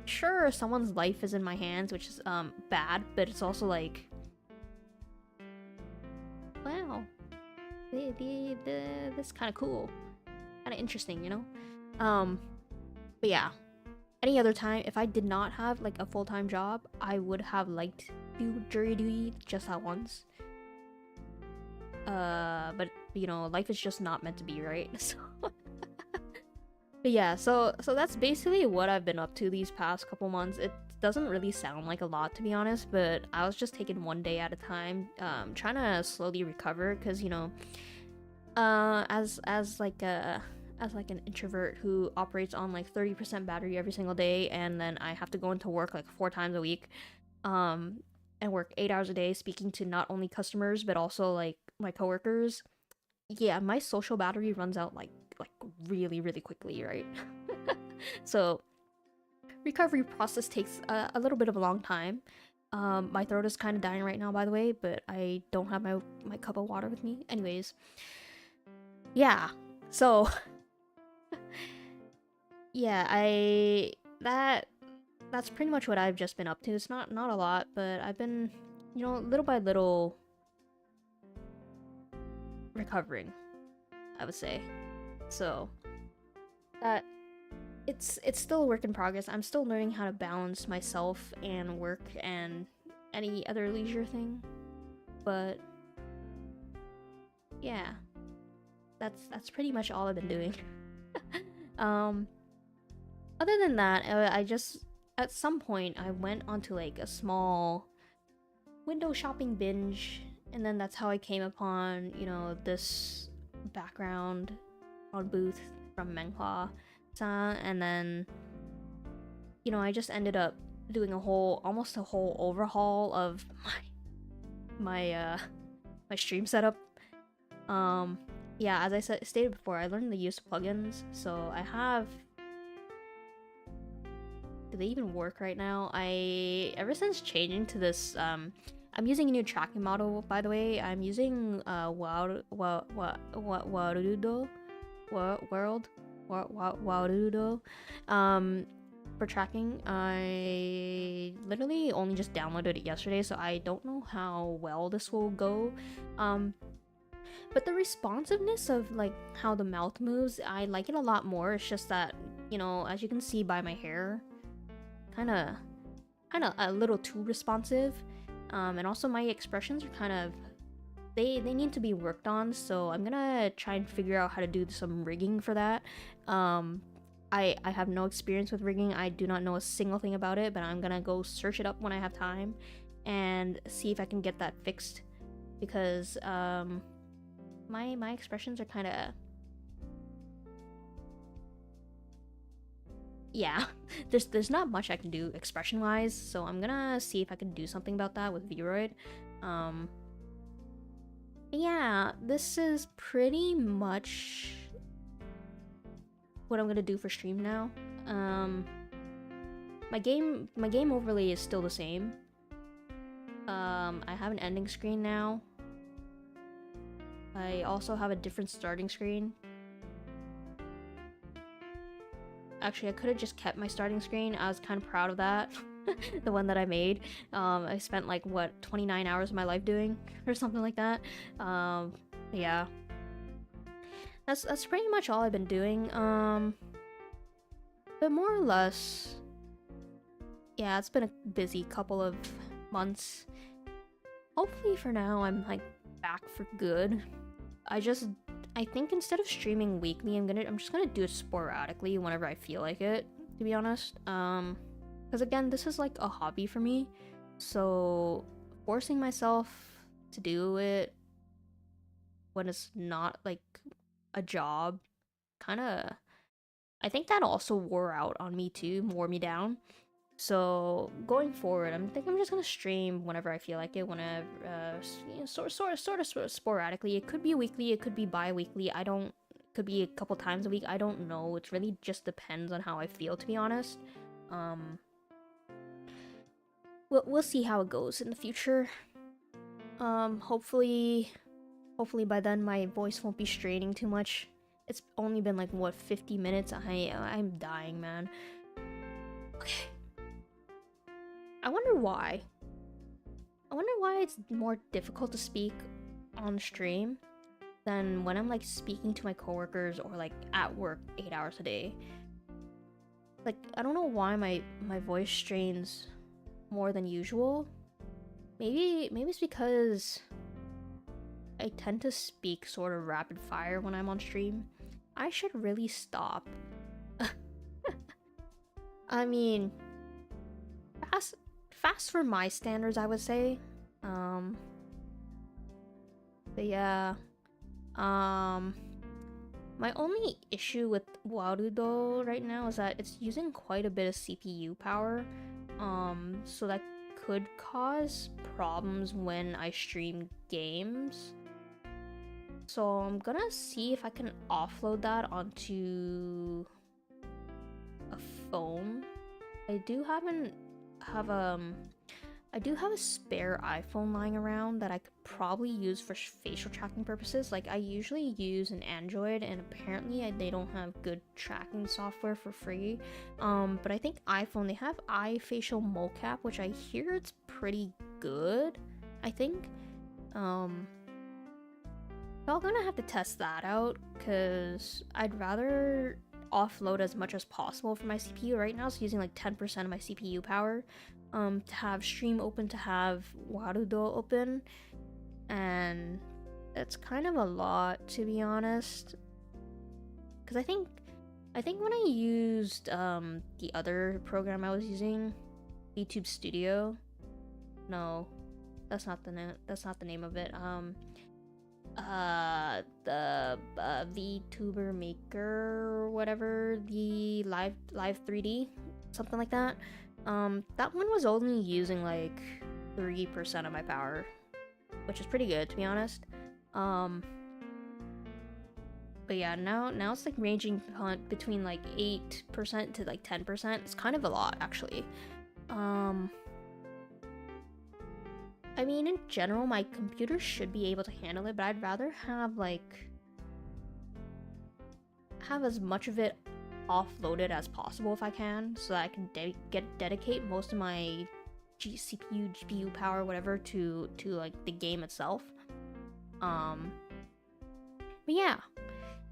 sure, someone's life is in my hands, which is bad, but it's also like, wow, this kind of cool, kind of interesting, you know. But yeah, any other time, if I did not have like a full-time job, I would have liked to do jury duty just that once. But you know, life is just not meant to be, right? So but yeah, so that's basically what I've been up to these past couple months. It doesn't really sound like a lot, to be honest, but I was just taking one day at a time, trying to slowly recover, because you know, as like an introvert who operates on like 30% battery every single day, and then I have to go into work like 4 times a week, and work 8 hours a day speaking to not only customers but also like my coworkers. Yeah, my social battery runs out like really quickly, right? So recovery process takes a little bit of a long time. My throat is kind of dying right now, by the way, but I don't have my cup of water with me. Anyways, yeah. So yeah, that's pretty much what I've just been up to. It's not a lot, but I've been, you know, little by little recovering, I would say. So that it's still a work in progress. I'm still learning how to balance myself and work and any other leisure thing. But yeah, that's pretty much all I've been doing. Other than that, I just, at some point I went onto like a small window shopping binge, and then that's how I came upon, you know, this background on booth from Menghua san, and then, you know, I just ended up doing almost a whole overhaul of my stream setup. Yeah, as I stated before, I learned the use of plugins, so I have. Do they even work right now? Ever since changing to this, I'm using a new tracking model, by the way. I'm using Warudo for tracking. I literally only just downloaded it yesterday, so I don't know how well this will go. But the responsiveness of like how the mouth moves, I like it a lot more. It's just that, you know, as you can see by my hair, kind of a little too responsive, and also my expressions are kind of, they need to be worked on, so I'm gonna try and figure out how to do some rigging for that. I have no experience with rigging. I do not know a single thing about it, but I'm gonna go search it up when I have time and see if I can get that fixed, because my expressions are kind of, yeah, there's not much I can do expression wise, so I'm gonna see if I can do something about that with VRoid. Yeah, this is pretty much what I'm gonna do for stream now. My game overlay is still the same. I have an ending screen now. I also have a different starting screen. Actually, I could have just kept my starting screen. I was kind of proud of that. The one that I made. I spent like, what, 29 hours of my life doing? Or something like that. Yeah. That's pretty much all I've been doing. But more or less, yeah, it's been a busy couple of months. Hopefully for now I'm like back for good. I think instead of streaming weekly, I'm just gonna do it sporadically whenever I feel like it, to be honest. Because again, this is like a hobby for me, so forcing myself to do it when it's not like a job, kind of, I think that also wore out on me too, wore me down. So going forward, I'm just gonna stream whenever I feel like it, whenever, sort of sporadically. It could be weekly, it could be bi-weekly. I don't. It could be a couple times a week. I don't know. It really just depends on how I feel, to be honest. We'll see how it goes in the future. Hopefully by then my voice won't be straining too much. It's only been like what 50 minutes. I'm dying, man. Okay. I wonder why it's more difficult to speak on stream than when I'm like speaking to my coworkers or like at work 8 hours a day. Like, I don't know why my voice strains more than usual. Maybe it's because I tend to speak sort of rapid fire when I'm on stream. I should really stop. I mean, fast for my standards, I would say. But yeah. My only issue with Warudo right now is that it's using quite a bit of CPU power. So that could cause problems when I stream games. So I'm gonna see if I can offload that onto a phone. I do have a spare iPhone lying around that I could probably use for facial tracking purposes. Like, I usually use an Android, and apparently they don't have good tracking software for free. But I think iPhone, they have iFacial mocap, which I hear it's pretty good, I think. So I'm gonna have to test that out, because I'd rather offload as much as possible for my CPU right now. So using like 10% of my CPU power. To have stream open, to have Warudo open, and it's kind of a lot, to be honest. Because I think when I used the other program I was using, VTube Studio, no, that's not the name of it. The VTuber Maker or whatever, the live 3D, something like that. That one was only using like 3% of my power, which is pretty good, to be honest. But yeah, now it's like ranging between like 8% to like 10%. It's kind of a lot, actually. I mean, in general, my computer should be able to handle it, but I'd rather have as much of it offloaded as possible if I can, so that I can dedicate most of my CPU, GPU power, whatever, to like the game itself. But yeah,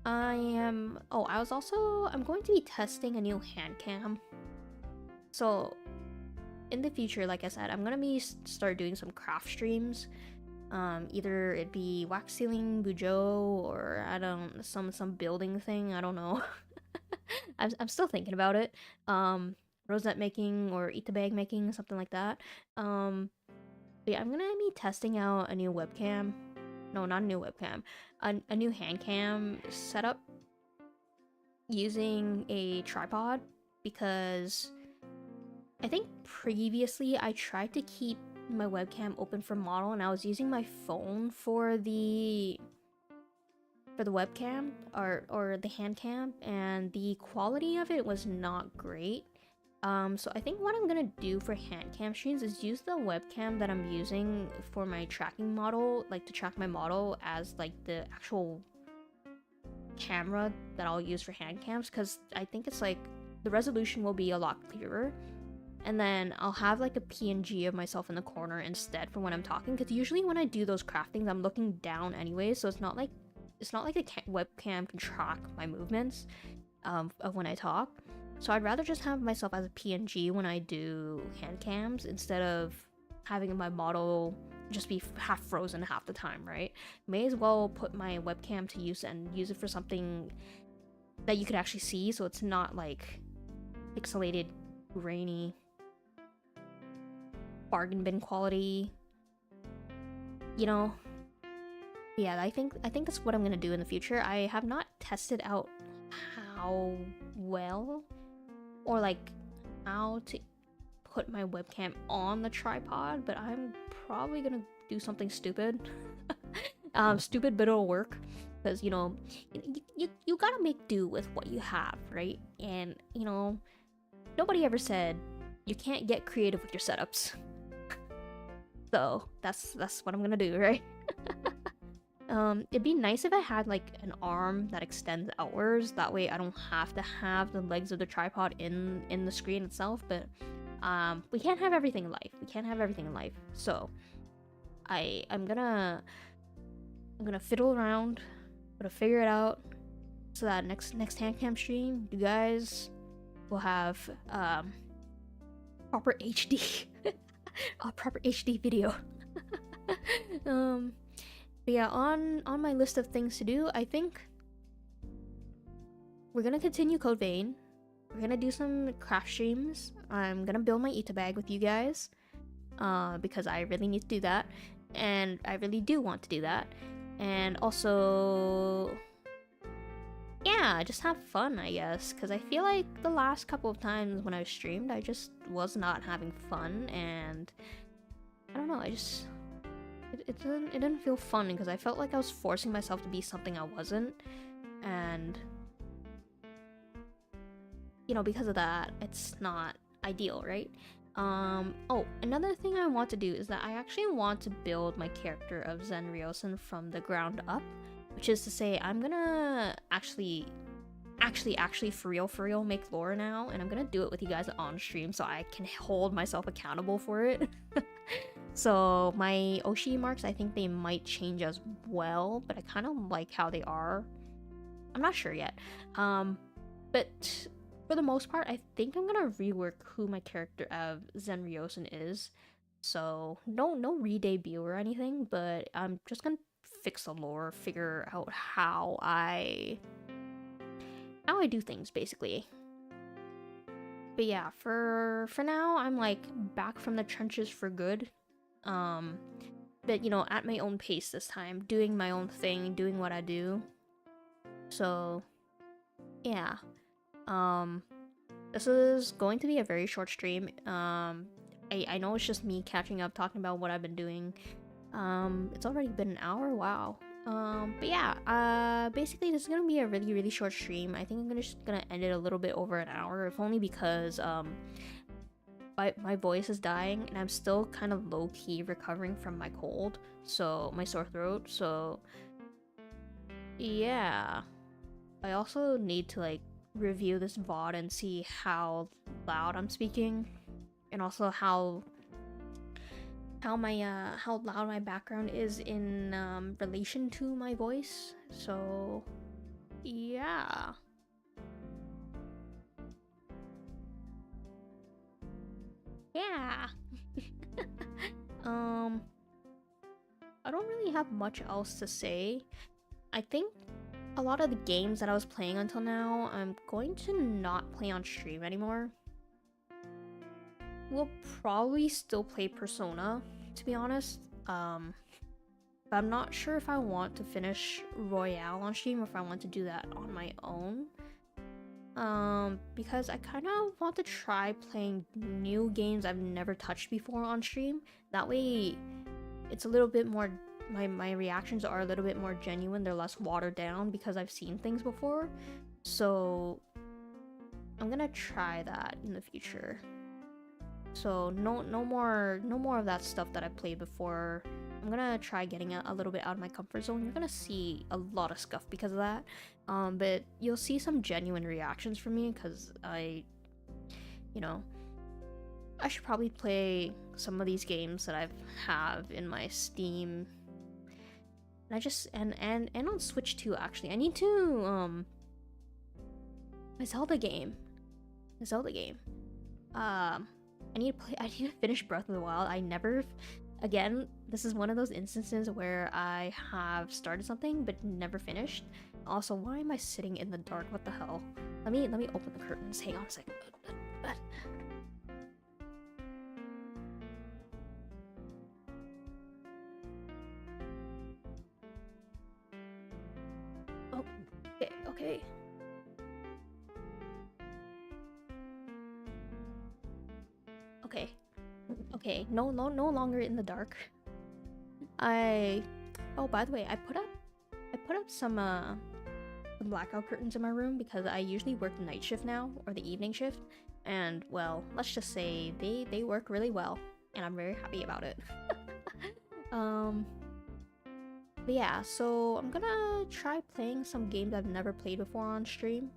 I'm going to be testing a new hand cam. So in the future, like I said, I'm gonna be start doing some craft streams. Either it be wax sealing, bujo, or some building thing. I don't know. I'm still thinking about it. Rosette making or eat the bag making, something like that. But yeah, I'm gonna be testing out a new webcam. No, not a new webcam. A new hand cam setup using a tripod, because I think previously I tried to keep my webcam open for model, and I was using my phone for the webcam or the hand cam, and the quality of it was not great. So I think what I'm gonna do for hand cam streams is use the webcam that I'm using for my tracking model, like to track my model, as like the actual camera that I'll use for hand cams, because I think it's like the resolution will be a lot clearer. And then I'll have like a PNG of myself in the corner instead for when I'm talking, because usually when I do those craftings, I'm looking down anyway, so it's not like the webcam can track my movements of when I talk. So I'd rather just have myself as a PNG when I do hand cams, instead of having my model just be half frozen half the time, right? May as well put my webcam to use and use it for something that you could actually see, so it's not like pixelated, grainy bargain bin quality, you know. Yeah, I think that's what I'm gonna do in the future. I have not tested out how well or like how to put my webcam on the tripod, but I'm probably gonna do something stupid. Stupid, but it'll work, because you know, you gotta make do with what you have, right? And you know, nobody ever said you can't get creative with your setups. So that's what I'm gonna do, right? It'd be nice if I had like an arm that extends outwards. That way I don't have to have the legs of the tripod in the screen itself. But we can't have everything in life. We can't have everything in life. So I'm gonna fiddle around, gonna figure it out, so that next handcam stream, you guys will have proper HD, a proper HD video. But yeah, on my list of things to do, I think we're gonna continue Code Vein. We're gonna do some craft streams. I'm gonna build my Ita bag with you guys, because I really need to do that, and I really do want to do that. And also, yeah, just have fun, I guess, because I feel like the last couple of times when I streamed, I just was not having fun, and I don't know, it didn't feel fun, because I felt like I was forcing myself to be something I wasn't, and you know, because of that, it's not ideal, right? Oh, another thing I want to do is that I actually want to build my character of Zen Ryosen from the ground up, which is to say, I'm gonna actually for real make lore now, and I'm gonna do it with you guys on stream so I can hold myself accountable for it. So my Oshi marks, I think they might change as well, but I kind of like how they are. I'm not sure yet. But for the most part, I think I'm gonna rework who my character of Zen Ryosen is. So no re-debut or anything, but I'm just gonna fix the lore, figure out how I do things, basically. But yeah, for now, I'm like back from the trenches for good. But you know, at my own pace this time, doing my own thing, doing what I do. So yeah. This is going to be a very short stream. I know it's just me catching up, talking about what I've been doing. It's already been an hour, wow. But yeah, basically this is gonna be a really short stream. I think I'm just gonna end it a little bit over an hour, if only because my voice is dying, and I'm still kind of low-key recovering from my cold, so my sore throat. So yeah, I also need to like review this VOD and see how loud I'm speaking, and also how loud my background is in relation to my voice. So yeah. Yeah. I don't really have much else to say. I think a lot of the games that I was playing until now, I'm going to not play on stream anymore. We'll probably still play Persona, to be honest. But I'm not sure if I want to finish Royale on stream, or if I want to do that on my own. Because I kind of want to try playing new games I've never touched before on stream. That way, it's a little bit more, my reactions are a little bit more genuine. They're less watered down because I've seen things before. So I'm gonna try that in the future. So no more of that stuff that I played before. I'm gonna try getting a little bit out of my comfort zone. You're gonna see a lot of scuff because of that. But you'll see some genuine reactions from me, because you know, I should probably play some of these games that I have in my Steam. And I just and on Switch too, actually. I need to my Zelda game. I need to finish Breath of the Wild. Again, this is one of those instances where I have started something but never finished. Also, why am I sitting in the dark? What the hell? Let me open the curtains. Hang on a second. Okay. Okay, no longer in the dark. Oh, by the way, I put up some blackout curtains in my room because I usually work the night shift now, or the evening shift, and well, let's just say they work really well, and I'm very happy about it. But yeah, so I'm gonna try playing some games I've never played before on stream.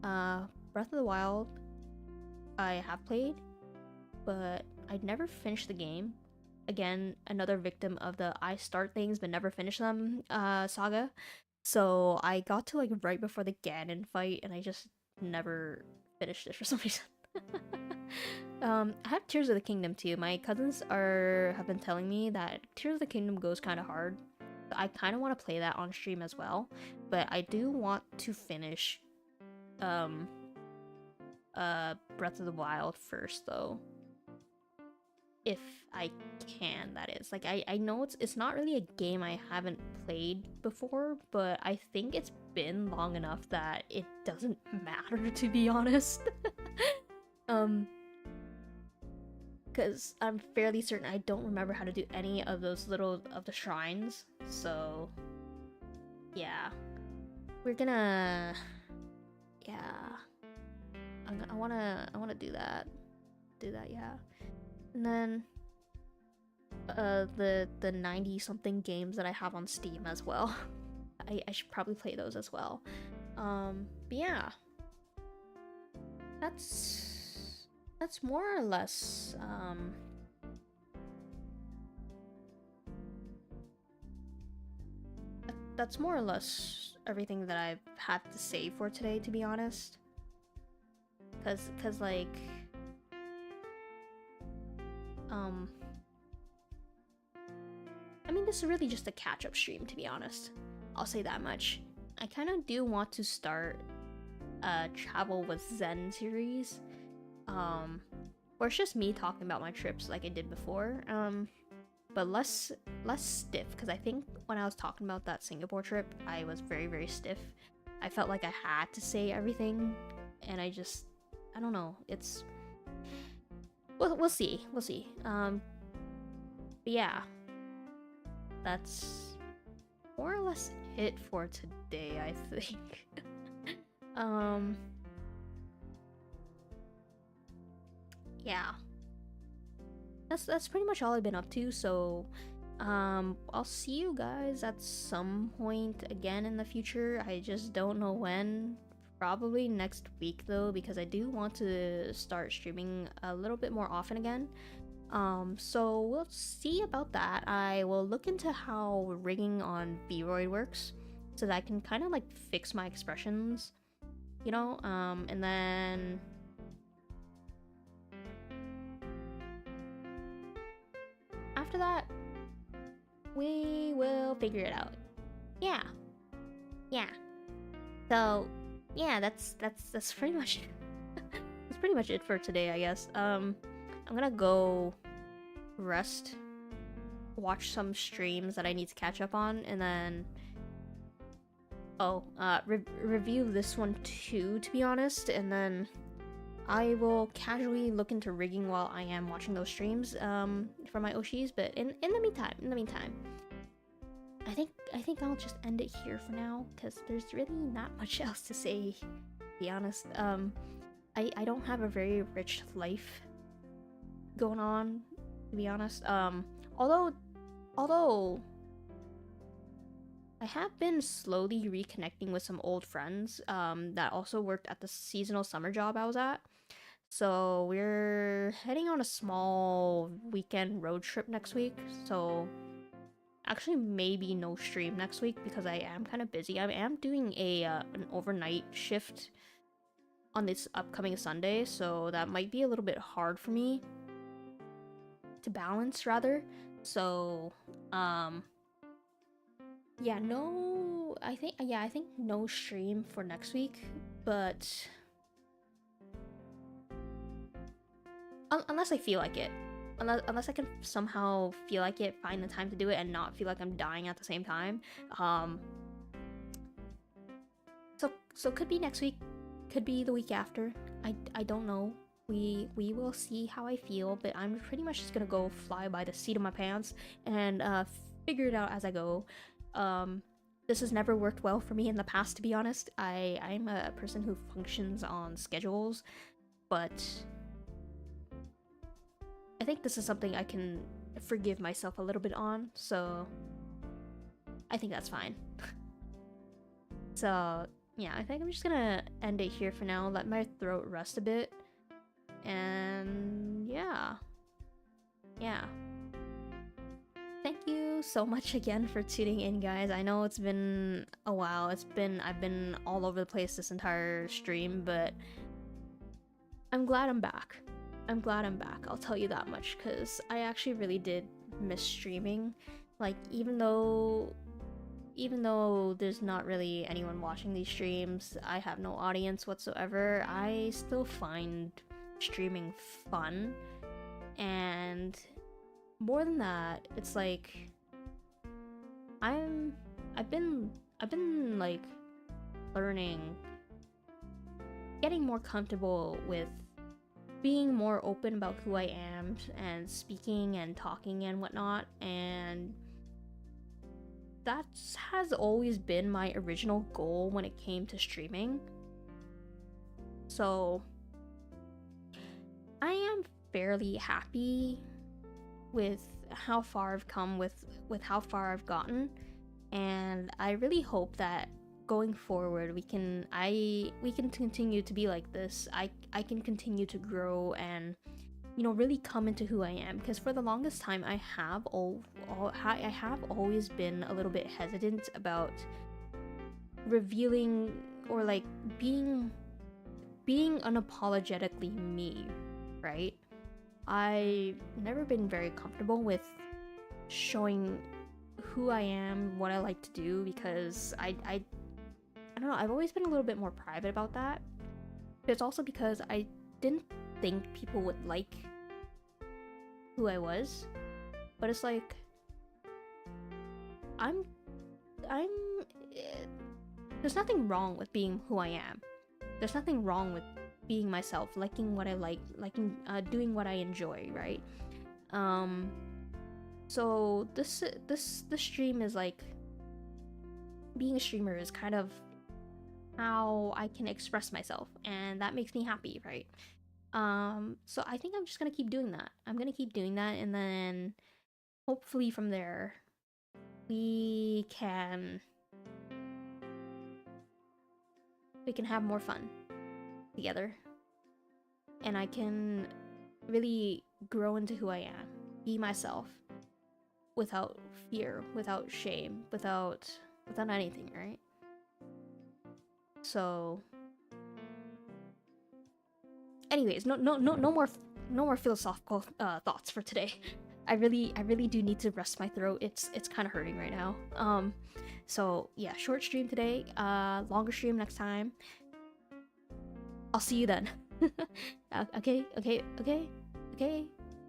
Breath of the Wild, I have played, but I'd never finished the game. Again, another victim of the I start things but never finish them saga. So I got to like right before the Ganon fight and I just never finished it for some reason. I have Tears of the Kingdom too. My cousins have been telling me that Tears of the Kingdom goes kind of hard. I kind of want to play that on stream as well, but I do want to finish Breath of the Wild first though. If I can, that is. Like, I know it's not really a game I haven't played before, but I think it's been long enough that it doesn't matter, to be honest. Because I'm fairly certain I don't remember how to do any of those little of the shrines, so yeah. We're gonna... yeah. I wanna do that. Yeah. And then the 90-something games that I have on Steam as well. I should probably play those as well. But yeah. That's more or less that's more or less everything that I've had to say for today, to be honest. Cause like I mean, this is really just a catch-up stream, to be honest. I'll say that much. I kind of do want to start a Travel with Zen series, where it's just me talking about my trips like I did before, but less stiff, because I think when I was talking about that Singapore trip, I was very, very stiff. I felt like I had to say everything, and I don't know, it's... We'll see. But yeah, that's more or less it for today, I think. Yeah, that's pretty much all I've been up to. So, I'll see you guys at some point again in the future. I just don't know when. Probably next week though, because I do want to start streaming a little bit more often again. So we'll see about that. I will look into how rigging on VRoid works so that I can kind of like fix my expressions, you know, and then after that we will figure it out. Yeah. So yeah, that's pretty much that's pretty much it for today, I guess. I'm gonna go rest, watch some streams that I need to catch up on, and then review this one too, to be honest, and then I will casually look into rigging while I am watching those streams for my Oshis. But in the meantime, I think I'll just end it here for now, because there's really not much else to say, to be honest. I don't have a very rich life going on, to be honest. Although I have been slowly reconnecting with some old friends that also worked at the seasonal summer job I was at. So we're heading on a small weekend road trip next week, so actually maybe no stream next week because I am kind of busy. I am doing an overnight shift on this upcoming Sunday, so that might be a little bit hard for me to balance, rather. So yeah, I think no stream for next week, but unless I feel like it. Unless I can somehow feel like it, find the time to do it, and not feel like I'm dying at the same time. So could be next week, could be the week after. I don't know. we will see how I feel, but I'm pretty much just gonna go fly by the seat of my pants and figure it out as I go. This has never worked well for me in the past, to be honest. I'm a person who functions on schedules, but I think this is something I can forgive myself a little bit on, so I think that's fine. So yeah, I think I'm just gonna end it here for now, let my throat rest a bit, and yeah. Thank you so much again for tuning in, guys. I know it's been a while. I've been all over the place this entire stream, but I'm glad I'm back. I'll tell you that much, because I actually really did miss streaming. Like, even though there's not really anyone watching these streams, I have no audience whatsoever, I still find streaming fun. And more than that, it's like I've been like learning, getting more comfortable with being more open about who I am and speaking and talking and whatnot, and that has always been my original goal when it came to streaming. So I am fairly happy with how far I've come, with how far I've gotten, and I really hope that going forward we can continue to be like this. I can continue to grow and, you know, really come into who I am, because for the longest time I have always been a little bit hesitant about revealing or like being unapologetically me, right? I've never been very comfortable with showing who I am, what I like to do, because I don't know, I've always been a little bit more private about that. But it's also because I didn't think people would like who I was. But it's like, there's nothing wrong with being who I am. There's nothing wrong with being myself, liking what I like, doing what I enjoy, right? So this stream is like, being a streamer is kind of how I can express myself, and that makes me happy, right? So I think I'm just gonna keep doing that. I'm gonna keep doing that, and then hopefully from there we can have more fun together, and I can really grow into who I am, be myself, without fear, without shame, without anything, right? So anyways, no more philosophical thoughts for today. I really do need to rest my throat. It's kind of hurting right now. So yeah, short stream today, longer stream next time. I'll see you then. Okay.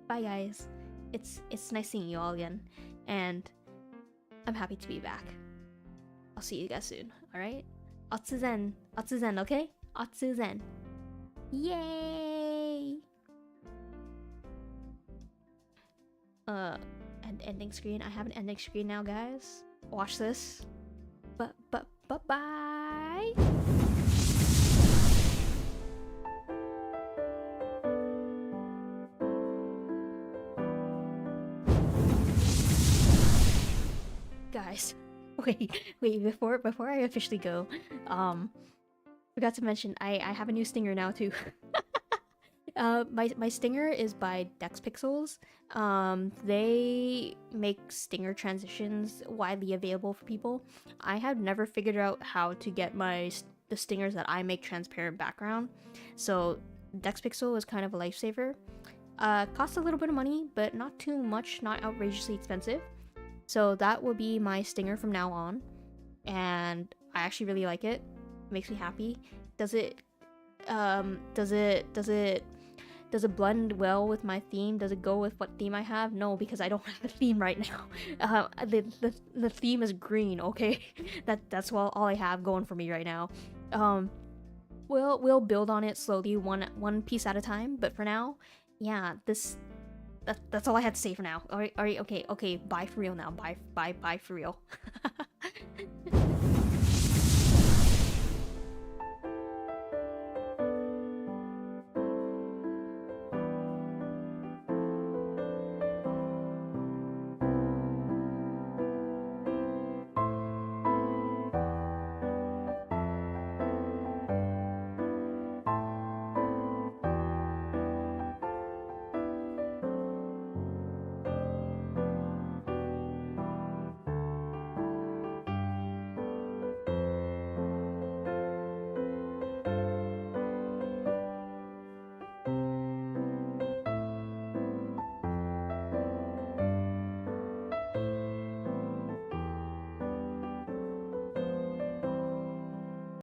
Bye guys. It's nice seeing you all again, and I'm happy to be back. I'll see you guys soon. All right. Otsuzen, okay? Otsuzen. Yay! And ending screen. I have an ending screen now, guys. Watch this. Bye. Guys, wait, before I officially go, forgot to mention I have a new stinger now too. My stinger is by DexPixels. They make stinger transitions widely available for people. I have never figured out how to get the stingers that I make transparent background, so DexPixel is kind of a lifesaver. Costs a little bit of money, but not too much, not outrageously expensive. So that will be my stinger from now on, and I actually really like it. It makes me happy. Does it blend well with my theme? Does it go with what theme I have? No, because I don't have a theme right now. The theme is green, okay? That's all I have going for me right now. we'll build on it slowly, one piece at a time. But for now, yeah, that's all I had to say for now. All right, okay, bye for real now. Bye for real.